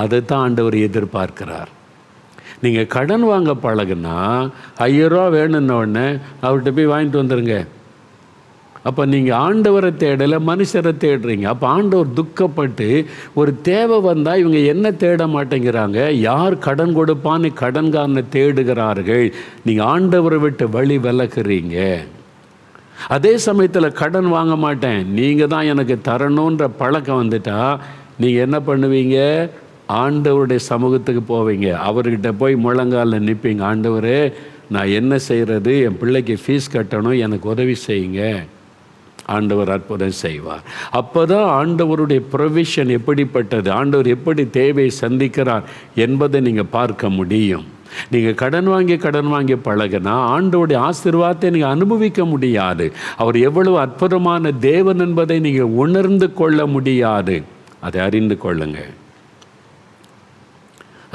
அதை தான் ஆண்டவர் எதிர்பார்க்கிறார். நீங்கள் கடன் வாங்க பழகுனா 5000 ரூபா வேணும்னோடனே அவர்கிட்ட போய் வாங்கிட்டு வந்துடுங்க. அப்போ நீங்கள் ஆண்டவரை தேடலை, மனுஷரை தேடுறீங்க. அப்போ ஆண்டவர் துக்கப்பட்டு, ஒரு தேவை வந்தால் இவங்க என்ன தேட மாட்டேங்கிறாங்க, யார் கடன் கொடுப்பான்னு கடன்காரனை தேடுகிறார்கள். நீங்கள் ஆண்டவரை விட்டு வழி விலகுறீங்க. அதே சமயத்தில் கடன் வாங்க மாட்டேன், நீங்கள் தான் எனக்கு தரணுன்ற பழக்கம் வந்துட்டா நீங்கள் என்ன பண்ணுவீங்க? ஆண்டவருடைய சமூகத்துக்கு போவீங்க. அவர்கிட்ட போய் முழங்காலில் நிற்பீங்க. ஆண்டவரே, நான் என்ன செய்கிறது? என் பிள்ளைக்கு ஃபீஸ் கட்டணும், எனக்கு உதவி செய்யுங்க. ஆண்டவர் அற்புதம் செய்வார். அப்போ தான் ஆண்டவருடைய ப்ரொவிஷன் எப்படிப்பட்டது, ஆண்டவர் எப்படி தேவையை சந்திக்கிறார் என்பதை நீங்கள் பார்க்க முடியும். நீங்கள் கடன் வாங்கி பழகினா ஆண்டவருடைய ஆசீர்வாதத்தை நீங்கள் அனுபவிக்க முடியாது. அவர் எவ்வளவு அற்புதமான தேவன் என்பதை நீங்கள் உணர்ந்து கொள்ள முடியாது. அதை அறிந்து கொள்ளுங்க.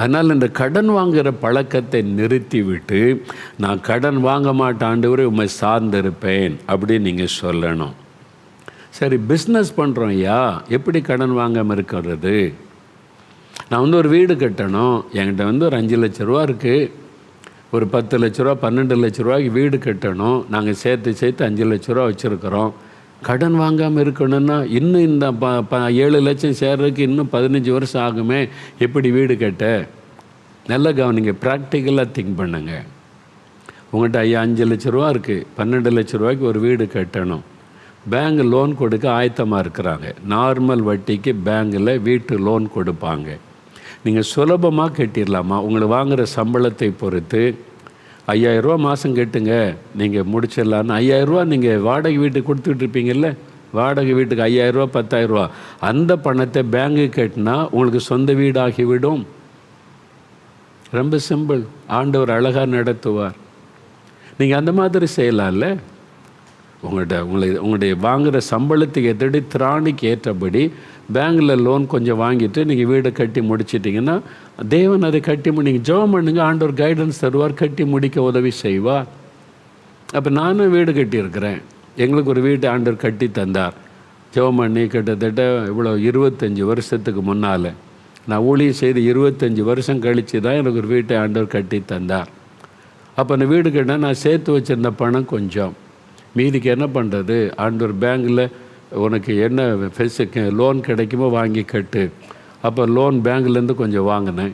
அதனால் இந்த கடன் வாங்குகிற பழக்கத்தை நிறுத்திவிட்டு, நான் கடன் வாங்க மாட்டேன் ஆண்டவரே, உம்மை சார்ந்திருப்பேன் அப்படின்னு நீங்கள் சொல்லணும். சரி, பிஸ்னஸ் பண்ணுறோம் ஐயா, எப்படி கடன் வாங்காமல் இருக்கிறது? நான் வந்து ஒரு வீடு கட்டணும், என்கிட்ட வந்து ஒரு 5 லட்ச ரூபா இருக்குது, ஒரு 10 லட்ச ரூபா 12 லட்ச ரூபாய்க்கு வீடு கட்டணும், நாங்கள் சேர்த்து 5 லட்ச ரூபா வச்சுருக்கிறோம். கடன் வாங்காமல் இருக்கணும்னா இன்னும் இந்த 7 லட்சம் சேர்றதுக்கு இன்னும் 15 வருஷம் ஆகுமே, எப்படி வீடு கட்ட? நல்லா கவனிங்க, ப்ராக்டிக்கலாக திங்க் பண்ணுங்க. உங்கள்கிட்ட ஐயா 5 லட்ச ரூபா இருக்குது, 12 லட்ச ரூபாய்க்கு ஒரு வீடு கட்டணும். பேங்க் லோன் கொடுக்க ஆயத்தமாக இருக்கிறாங்க. நார்மல் வட்டிக்கு பேங்கில் வீட்டு லோன் கொடுப்பாங்க. நீங்கள் சுலபமாக கட்டிடலாமா? உங்களுக்கு வாங்குகிற சம்பளத்தை பொறுத்து 5000 ரூபா மாதம் கட்டுங்க, நீங்கள் முடிச்சிடலான்னு 5000 ரூபா நீங்கள் வாடகை வீட்டுக்கு கொடுத்துட்டு இருப்பீங்கள்ல, வாடகை வீட்டுக்கு 5000 ரூபா 10,000 ரூபா, அந்த பணத்தை பேங்கு கட்டினா உங்களுக்கு சொந்த வீடாகிவிடும். ரொம்ப சிம்பிள். ஆண்டவர் அழகாக நடத்துவார். நீங்கள் அந்த மாதிரி செய்யலாம்ல. உங்களுடைய வாங்குகிற சம்பளத்துக்கு ஏற்றபடி திராணிக்கு ஏற்றபடி பேங்கில் லோன் கொஞ்சம் வாங்கிட்டு நீங்கள் வீடை கட்டி முடிச்சிட்டிங்கன்னா தேவன் அதை கட்டி நீங்கள் ஜெபம் பண்ணுங்க, ஆண்டவர் கைடன்ஸ் தருவார், கட்டி முடிக்க உதவி செய்வார். அப்போ நானும் வீடு கட்டியிருக்கிறேன், எங்களுக்கு ஒரு வீட்டை ஆண்டவர் கட்டி தந்தார். ஜெபம் பண்ணி கிட்டத்தட்ட இவ்வளோ 25 வருஷத்துக்கு முன்னால், நான் ஊழியம் செய்து 25 வருஷம் கழித்து தான் எனக்கு ஒரு வீட்டை ஆண்டவர் கட்டி தந்தார். அப்போ அந்த வீடு கட்டினா நான் சேர்த்து வச்சுருந்த பணம் கொஞ்சம், மீதிக்கு என்ன பண்ணுறது? ஆண்டவர் பேங்கில் உனக்கு என்ன லோன் கிடைக்குமோ வாங்கி கட்டு. அப்போ லோன் பேங்க்லேருந்து கொஞ்சம் வாங்கினேன்,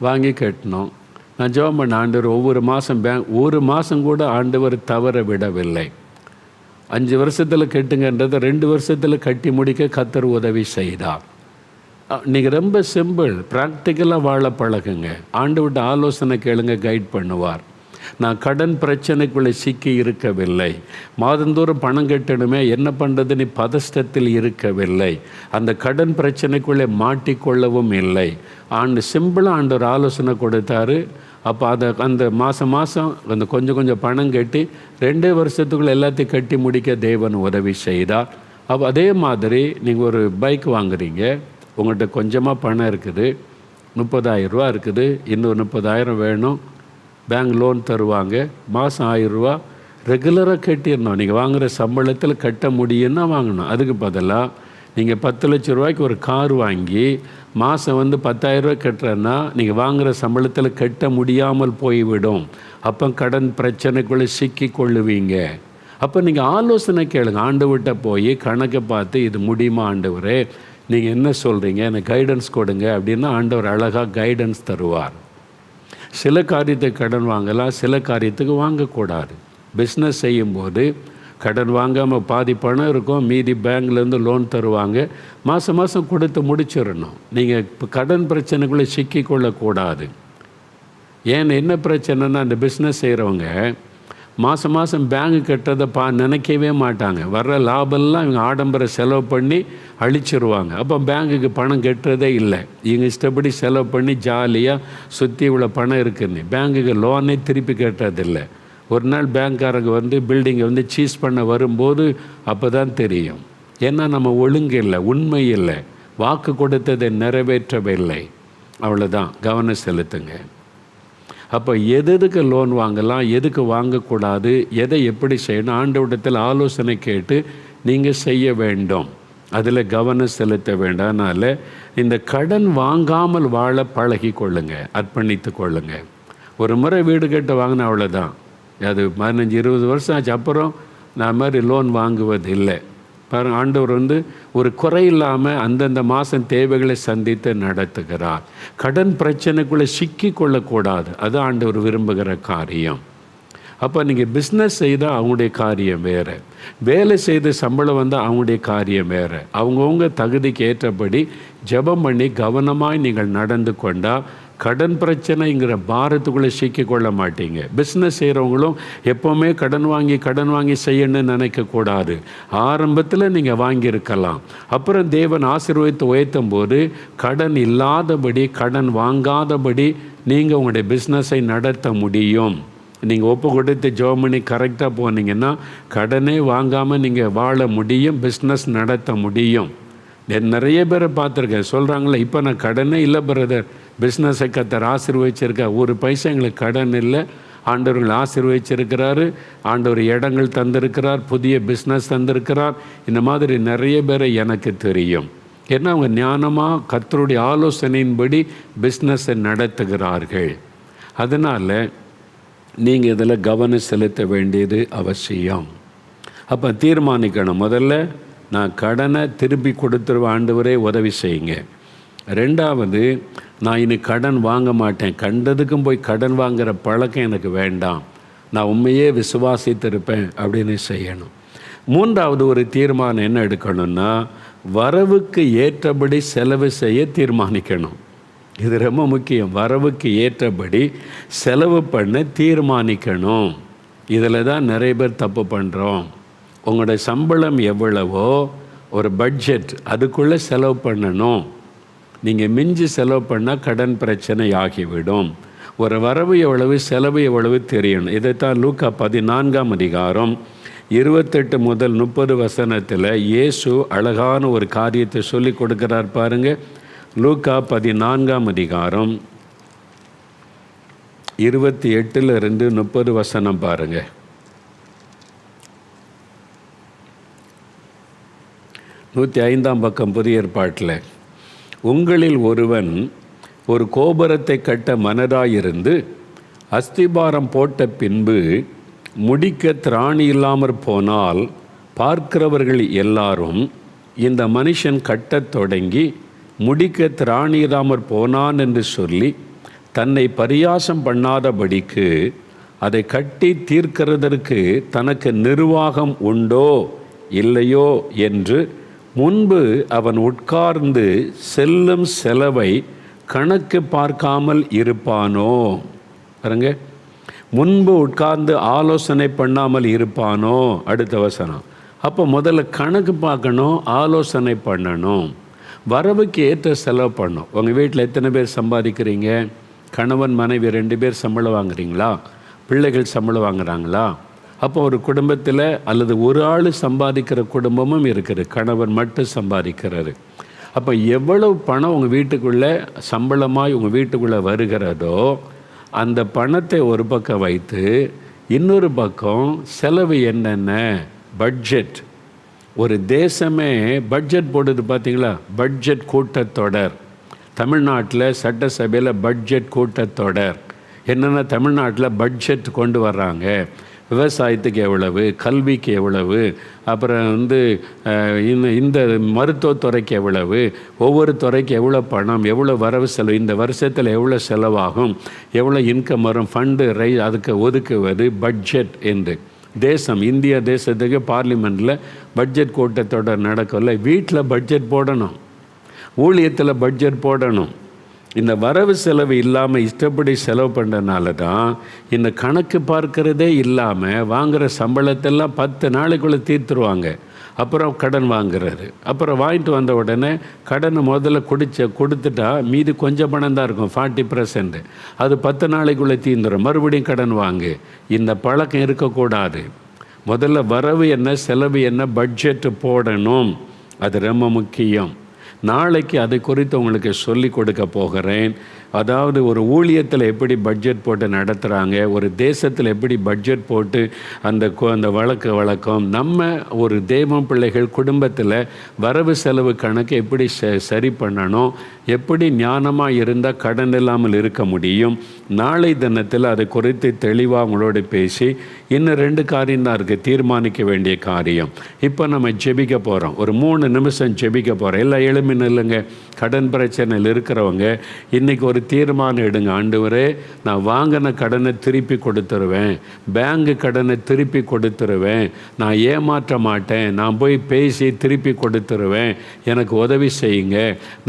வாங்கி கட்டினோம். நான் ஜெபம் பண்ண, ஆண்டவர் ஒவ்வொரு மாதம் ஒரு மாதம் கூட ஆண்டவர் தவற விடவில்லை. 5 வருஷத்தில் கட்டுங்கன்றதை 2 வருஷத்தில் கட்டி முடிக்க கர்த்தர் உதவி செய்தார். நீங்கள் ரொம்ப சிம்பிள், ப்ராக்டிக்கலாக வாழ பழகுங்க. ஆண்டவர்கிட்ட ஆலோசனை கேளுங்க, கைட் பண்ணுவார். நான் கடன் பிரச்சனைக்குள்ளே சிக்கி இருக்கவில்லை, மாதந்தோறும் பணம் கட்டணுமே என்ன பண்ணுறதுன்னு பதஷ்டத்தில் இருக்கவில்லை, அந்த கடன் பிரச்சனைக்குள்ளே மாட்டிக்கொள்ளவும் இல்லை. சிம்பிளாக ஆண்டவர் ஆலோசனை கொடுத்தாரு. அப்போ அந்த மாதம் அந்த கொஞ்சம் பணம் கட்டி 2 வருஷத்துக்குள்ளே எல்லாத்தையும் கட்டி முடிக்க தேவன் உதவி செய்தார். அப்போ அதே மாதிரி நீங்கள் ஒரு பைக் வாங்குறீங்க, உங்கள்கிட்ட கொஞ்சமாக பணம் இருக்குது, 30,000 ரூபா இருக்குது, இன்னும் 30,000 வேணும், பேங்க் லோன் தருவாங்க, மாதம் 1000 ரூபா ரெகுலராக கட்டிடணும். நீங்கள் வாங்குகிற சம்பளத்தில் கட்ட முடியும்னா வாங்கணும். அதுக்கு பதிலாக நீங்கள் 10 லட்ச ரூபாய்க்கு ஒரு கார் வாங்கி மாதம் வந்து 10,000 ரூபா கட்டுறேன்னா நீங்கள் வாங்குகிற சம்பளத்தில் கட்ட முடியாமல் போய்விடும். அப்போ கடன் பிரச்சனைக்குள்ளே சிக்கி கொள்ளுவீங்க. அப்போ நீங்கள் ஆலோசனை கேளுங்க, ஆண்டவர்கிட்ட போய் கணக்கை பார்த்து இது முடியுமா ஆண்டவரே, நீங்கள் என்ன சொல்கிறீங்க, எனக்கு கைடன்ஸ் கொடுங்க அப்படின்னா ஆண்டவர் அழகாக கைடன்ஸ் தருவார். சில காரியத்தை கடன் வாங்கலாம், சில காரியத்துக்கு வாங்கக்கூடாது. பிஸ்னஸ் செய்யும்போது கடன் வாங்காமல் பாதி பணம் இருக்கும், மீதி பேங்க்லேருந்து லோன் தருவாங்க, மாதம் கொடுத்து முடிச்சிடணும். நீங்கள் இப்போ கடன் பிரச்சனைக்குள்ளே சிக்கிக்கொள்ளக்கூடாது. ஏன் என்ன பிரச்சனைன்னா, அந்த பிஸ்னஸ் செய்கிறவங்க மாதம் பேங்கு கட்டுறதை நினைக்கவே மாட்டாங்க. வர்ற லாபம்லாம் இவங்க ஆடம்பர செலவு பண்ணி அழிச்சிருவாங்க. அப்போ பேங்குக்கு பணம் கட்டுறதே இல்லை. இவங்க இஷ்டப்படி செலவு பண்ணி ஜாலியாக சுற்றி இவ்வளோ பணம் இருக்குன்னு பேங்குக்கு லோனே திருப்பி கட்டுறதில்லை. ஒரு நாள் பேங்க்காரங்க வந்து பில்டிங்கை வந்து சீஸ் பண்ண வரும்போது அப்போ தான் தெரியும். ஏன்னா நம்ம ஒழுங்கு இல்லை, உண்மை இல்லை, வாக்கு கொடுத்ததை நிறைவேற்றவில்லை. அவ்வளோதான், கவனம் செலுத்துங்க. அப்போ எதுக்கு லோன் வாங்கலாம், எதுக்கு வாங்கக்கூடாது, எதை எப்படி செய்யணும், ஆண்டவரிடத்தில் ஆலோசனை கேட்டு நீங்கள் செய்ய வேண்டும். அதில் கவனம் செலுத்த வேண்டாம். அதனால் இந்த கடன் வாங்காமல் வாழ பழகி கொள்ளுங்க, அர்ப்பணித்து கொள்ளுங்க. ஒரு முறை வீடு கட்ட வாங்கினா அவ்வளோதான், அது 15-20 வருஷம் ஆச்சு, அப்புறம் நான் மாதிரி லோன் வாங்குவது இல்லை. பாருங்கள், ஆண்டவர் வந்து ஒரு குறை இல்லாமல் அந்தந்த மாதம் தேவைகளை சந்தித்து நடத்துகிறார். கடன் பிரச்சனைக்குள்ளே சிக்கி கொள்ளக்கூடாது, அது ஆண்டவர் விரும்புகிற காரியம். அப்போ நீங்கள் பிஸ்னஸ் செய்தால் அவங்களுடைய காரியம் வேறு, வேலை செய்து சம்பளம் வந்தால் அவங்களுடைய காரியம் வேறு. அவங்கவுங்க தகுதிக்கு ஏற்றபடி ஜெபம் பண்ணி கவனமாய் நீங்கள் நடந்து கொண்டால் கடன் பிரச்சனைங்கிற பாரத்துக்குள்ளே சிக்கிக்கொள்ள மாட்டீங்க. பிஸ்னஸ் செய்கிறவங்களும் எப்போவுமே கடன் வாங்கி செய்யணும்னு நினைக்கக்கூடாது. ஆரம்பத்தில் நீங்கள் வாங்கியிருக்கலாம், அப்புறம் தேவன் ஆசீர்வதித்து உயர்த்தும் போது கடன் இல்லாதபடி, கடன் வாங்காதபடி நீங்கள் உங்களுடைய பிஸ்னஸை நடத்த முடியும். நீங்கள் ஒப்பு கொடுத்து ஜெபம் பண்ணி கரெக்டாக போனீங்கன்னா கடனே வாங்காமல் நீங்கள் வாழ முடியும், பிஸ்னஸ் நடத்த முடியும். நிறைய பேரை பார்த்துருக்கேன், சொல்கிறாங்களே இப்போ நான் கடனே இல்லை பிரதர், பிஸ்னஸை கர்த்தர் ஆசீர்வதிச்சிருக்கா, ஒரு பைசா எங்களுக்கு கடன் இல்லை, ஆண்டவர்கள் ஆசீர்வதிச்சிருக்கிறாரு, ஆண்டவர் இடங்கள் தந்திருக்கிறார், புதிய பிஸ்னஸ் தந்திருக்கிறார். இந்த மாதிரி நிறைய பேரை எனக்கு தெரியும். ஏன்னா அவங்க ஞானமாக கர்த்தருடைய ஆலோசனையின்படி பிஸ்னஸை நடத்துகிறார்கள். அதனால் நீங்கள் இதில் கவனம் செலுத்த வேண்டியது அவசியம். அப்போ தீர்மானிக்கணும், முதல்ல நான் கடனை திருப்பி கொடுத்துருவேன், ஆண்டவரே உதவி செய்யுங்க. ரெண்டாவது, நான் இனி கடன் வாங்க மாட்டேன், கண்டதுக்கும் போய் கடன் வாங்குகிற பழக்கம் எனக்கு வேண்டாம், நான் உண்மையே விசுவாசித்திருப்பேன் அப்படின்னு செய்யணும். மூன்றாவது ஒரு தீர்மானம் என்ன எடுக்கணும்னா, வரவுக்கு ஏற்றபடி செலவு செய்ய தீர்மானிக்கணும். இது ரொம்ப முக்கியம். வரவுக்கு ஏற்றபடி செலவு பண்ண தீர்மானிக்கணும். இதில் தான் நிறைய பேர் தப்பு பண்ணுறோம். உங்களுடைய சம்பளம் எவ்வளவோ ஒரு பட்ஜெட், அதுக்குள்ளே செலவு பண்ணணும். நீங்கள் மிஞ்சி செலவு பண்ணால் கடன் பிரச்சனை ஆகிவிடும். ஒரு வரவு எவ்வளவு செலவு எவ்வளவு தெரியணும். இதைத்தான் லூக்கா 14ஆம் அதிகாரம் 28 முதல் 30 வசனத்தில் இயேசு அழகான ஒரு காரியத்தை சொல்லி கொடுக்கிறார் பாருங்கள். லூக்கா 14ஆம் அதிகாரம் 28 30 வசனம் பாருங்கள். 105ஆம் பக்கம் புதிய ஏற்பாட்டில், உங்களில் ஒருவன் ஒரு கோபுரத்தை கட்ட மனதாயிருந்து அஸ்திபாரம் போட்ட பின்பு முடிக்க திராணி இல்லாமற் போனால் பார்க்கிறவர்கள் எல்லாரும் இந்த மனுஷன் கட்டத் தொடங்கி முடிக்க திராணி இல்லாமற் போனான் என்று சொல்லி தன்னை பரியாசம் பண்ணாதபடிக்கு அதை கட்டி தீர்க்கிறதற்கு தனக்கு நிர்வாகம் உண்டோ இல்லையோ என்று முன்பு அவன் உட்கார்ந்து செல்லும் செலவை கணக்கு பார்க்காமல் இருப்பானோ? பாருங்க, முன்பு உட்கார்ந்து ஆலோசனை பண்ணாமல் இருப்பானோ. அடுத்த வசனம். அப்போ முதல்ல கணக்கு பார்க்கணும், ஆலோசனை பண்ணணும், வரவுக்கு ஏற்ற செலவு பண்ணணும். உங்கள் வீட்டில் எத்தனை பேர் சம்பாதிக்கிறீங்க? கணவன் மனைவி 2 பேர் சம்பளம் வாங்குறீங்களா? பிள்ளைகள் சம்பளம் வாங்குறாங்களா? அப்போ ஒரு குடும்பத்தில் அல்லது ஒரு ஆள் சம்பாதிக்கிற குடும்பமும் இருக்குது, கணவன் மட்டும் சம்பாதிக்கிறாரு. அப்போ எவ்வளவு பணம் உங்கள் வீட்டுக்குள்ளே சம்பளமாய் உங்கள் வீட்டுக்குள்ளே வருகிறதோ அந்த பணத்தை ஒரு பக்கம் வைத்து இன்னொரு பக்கம் செலவு என்னென்ன பட்ஜெட். ஒரு தேசமே பட்ஜெட் போடுது பார்த்தீங்களா? பட்ஜெட் கூட்டத்தொடர். தமிழ்நாட்டில் சட்டசபையில் பட்ஜெட் கூட்டத்தொடர். என்னென்னா தமிழ்நாட்டில் பட்ஜெட் கொண்டு வர்றாங்க. விவசாயத்துக்கு எவ்வளவு, கல்விக்கு எவ்வளவு, அப்புறம் இந்த மருத்துவத்துறைக்கு எவ்வளவு, ஒவ்வொரு துறைக்கு எவ்வளோ பணம், எவ்வளோ வரவு செலவு, இந்த வருஷத்தில் எவ்வளோ செலவாகும், எவ்வளோ இன்கம் வரும், ஃபண்டு அதுக்கு ஒதுக்குவது பட்ஜெட் என்று. தேசம், இந்தியா தேசத்துக்கு பார்லிமெண்ட்டில் பட்ஜெட் கூட்டத்தொடர் நடக்கல. வீட்டில் பட்ஜெட் போடணும், ஊழியத்தில் பட்ஜெட் போடணும். இந்த வரவு செலவு இல்லாமல் இஷ்டப்படி செலவு பண்ணுறதுனால தான் இந்த கணக்கு பார்க்கறதே இல்லாமல் வாங்குகிற சம்பளத்தெல்லாம் 10 நாளைக்குள்ளே தீர்த்துருவாங்க. அப்புறம் கடன் வாங்குறது, அப்புறம் வாங்கிட்டு வந்த உடனே கடனை முதல்ல கொடுத்துட்டா மீதி கொஞ்சம் பணம் தான் இருக்கும், 40%. அது 10 நாளைக்குள்ளே தீர்ந்துடும், மறுபடியும் கடன் வாங்கு. இந்த பழக்கம் இருக்கக்கூடாது. முதல்ல வரவு என்ன செலவு என்ன பட்ஜெட்டு போடணும். அது ரொம்ப முக்கியம். நாளைக்கு அதை குறித்து உங்களுக்கு சொல்லி கொடுக்க போகிறேன். அதாவது ஒரு ஊழியத்தில் எப்படி பட்ஜெட் போட்டு நடத்துகிறாங்க, ஒரு தேசத்தில் எப்படி பட்ஜெட் போட்டு அந்த வழக்கம், நம்ம ஒரு தெய்வம் பிள்ளைகள் குடும்பத்தில் வரவு செலவு கணக்கு எப்படி சரி பண்ணணும், எப்படி ஞானமாக இருந்தால் கடன் இல்லாமல் இருக்க முடியும். நாளை தினத்தில் அதை குறித்து தெளிவாக உங்களோடு பேசி இன்னும் 2 காரியம் தான் இருக்குது தீர்மானிக்க வேண்டிய காரியம். இப்போ நம்ம ஜெபிக்க போகிறோம். ஒரு 3 நிமிஷம் ஜெபிக்க போகிறோம். எல்லாம் எளிமைன்னு இல்லைங்க. கடன் பிரச்சனையில் இருக்கிறவங்க இன்றைக்கி ஒரு தீர்மானம் எடுங்க. ஆண்டவரே, நான் வாங்கின கடனை திருப்பி கொடுத்துருவேன், பேங்கு கடனை திருப்பி கொடுத்துருவேன், நான் ஏமாற்ற மாட்டேன், நான் போய் பேசி திருப்பி கொடுத்துருவேன், எனக்கு உதவி செய்யுங்க.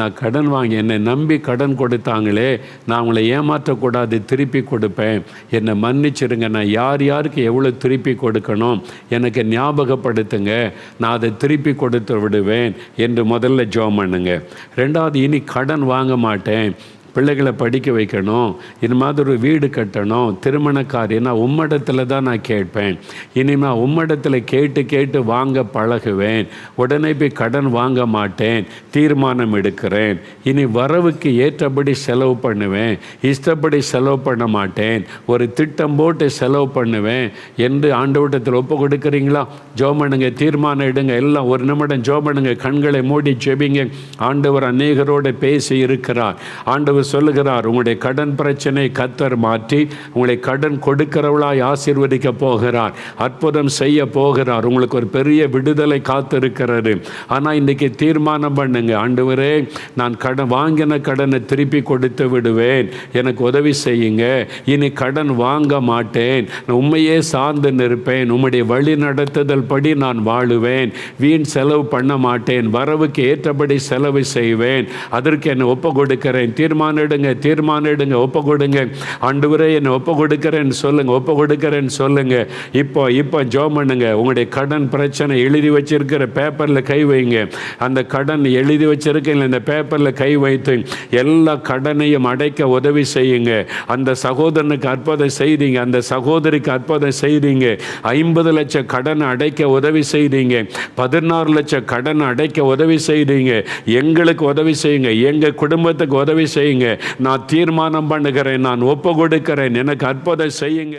நான் கடன் வாங்கி என்னை நம்பி கடன் கொடுத்தாங்களே, நான் அவங்கள ஏமாற்றக்கூடாது, திருப்பி கொடுப்பேன், என்னை மன்னிச்சிடுங்க, நான் யாருக்கு எவ்வளோ திருப்பி கொடுக்கணும் எனக்கு ஞாபகப்படுத்துங்க, நான் அதை திருப்பி கொடுத்து விடுவேன் என்று முதல்ல ஜெபம் பண்ணுங்க. 2வது, இனி கடன் வாங்க மாட்டேன், பிள்ளைகளை படிக்க வைக்கணும், இது மாதிரி ஒரு வீடு கட்டணும், திருமண காரியம் நான் உம்மிடத்தில் தான் நான் கேட்பேன். இனிமேல் உம்மிடத்தில் கேட்டு கேட்டு வாங்க பழகுவேன். உடனே போய் கடன் வாங்க மாட்டேன், தீர்மானம் எடுக்கிறேன். இனி வரவுக்கு ஏற்றபடி செலவு பண்ணுவேன், இஷ்டப்படி செலவு பண்ண மாட்டேன், ஒரு திட்டம் போட்டு செலவு பண்ணுவேன் என்று ஆண்டவரிடத்தில் ஒப்பு கொடுக்குறீங்களா? ஜெபம் பண்ணுங்க, தீர்மானம் எடுங்க. எல்லாம் ஒரு நிமிடம் ஜெபம் பண்ணுங்க, கண்களை மூடி ஜெபிங்க. ஆண்டவர் அநேகரோடு பேசி இருக்கிறார். ஆண்டவர் சொல்லுகிறார், உங்களுடைய கடன் பிரச்சனை கர்த்தர் மாற்றி உங்களை கடன் கொடுக்கிறவளாய் ஆசீர்வதிக்க போகிறார், அற்புதம் செய்ய போகிறார். உங்களுக்கு ஒரு பெரிய விடுதலை காத்திருக்கிறது. ஆனால் இன்றைக்கி தீர்மானம் பண்ணுங்க, ஆண்டவரே நான் கடன் வாங்கின கடனை திருப்பி கொடுத்து விடுவேன், எனக்கு உதவி செய்யுங்க. இனி கடன் வாங்க மாட்டேன், நான் உண்மையே சார்ந்து நிற்பேன், உம்முடைய வழி நடத்துதல் படி நான் வாழுவேன், வீண் செலவு பண்ண மாட்டேன், வரவுக்கு ஏற்றபடி செலவு செய்வேன், அதற்கு என்னை ஒப்பு கொடுக்கிறேன். தீர்மானம் எடுங்க, தீர்மானம் எடுங்க, ஒப்பு கொடுங்க. ஆண்டவரே என்னை ஒப்பு கொடுக்கிறேன்னு சொல்லுங்க, ஒப்பு கொடுக்கிறேன்னு சொல்லுங்க. இப்போ ஜெபம் பண்ணுங்க. உங்களுடைய கடன் பிரச்சனை எழுதி வச்சிருக்கிற பேப்பரில் கை வைங்க. அந்த கடன் எழுதி வச்சிருக்க இந்த பேப்பரில் கை வைத்து எல்லா கடனையும் அடைக்க உதவி செய்யுங்க. அந்த சகோதரனுக்கு அற்புதம் செய்தீங்க, அந்த சகோதரிக்கு அற்புதம் செய்தீங்க. 50 லட்சம் கடன் அடைக்க உதவி செய்தீங்க, 16 லட்சம் கடன் அடைக்க உதவி செய்தீங்க. எங்களுக்கு உதவி செய்யுங்க, எங்கள் குடும்பத்துக்கு உதவி செய்யுங்க. நான் தீர்மானம் பண்ணுகிறேன், நான் ஒப்பு கொடுக்கிறேன், எனக்கு அற்புதம் செய்யுங்க.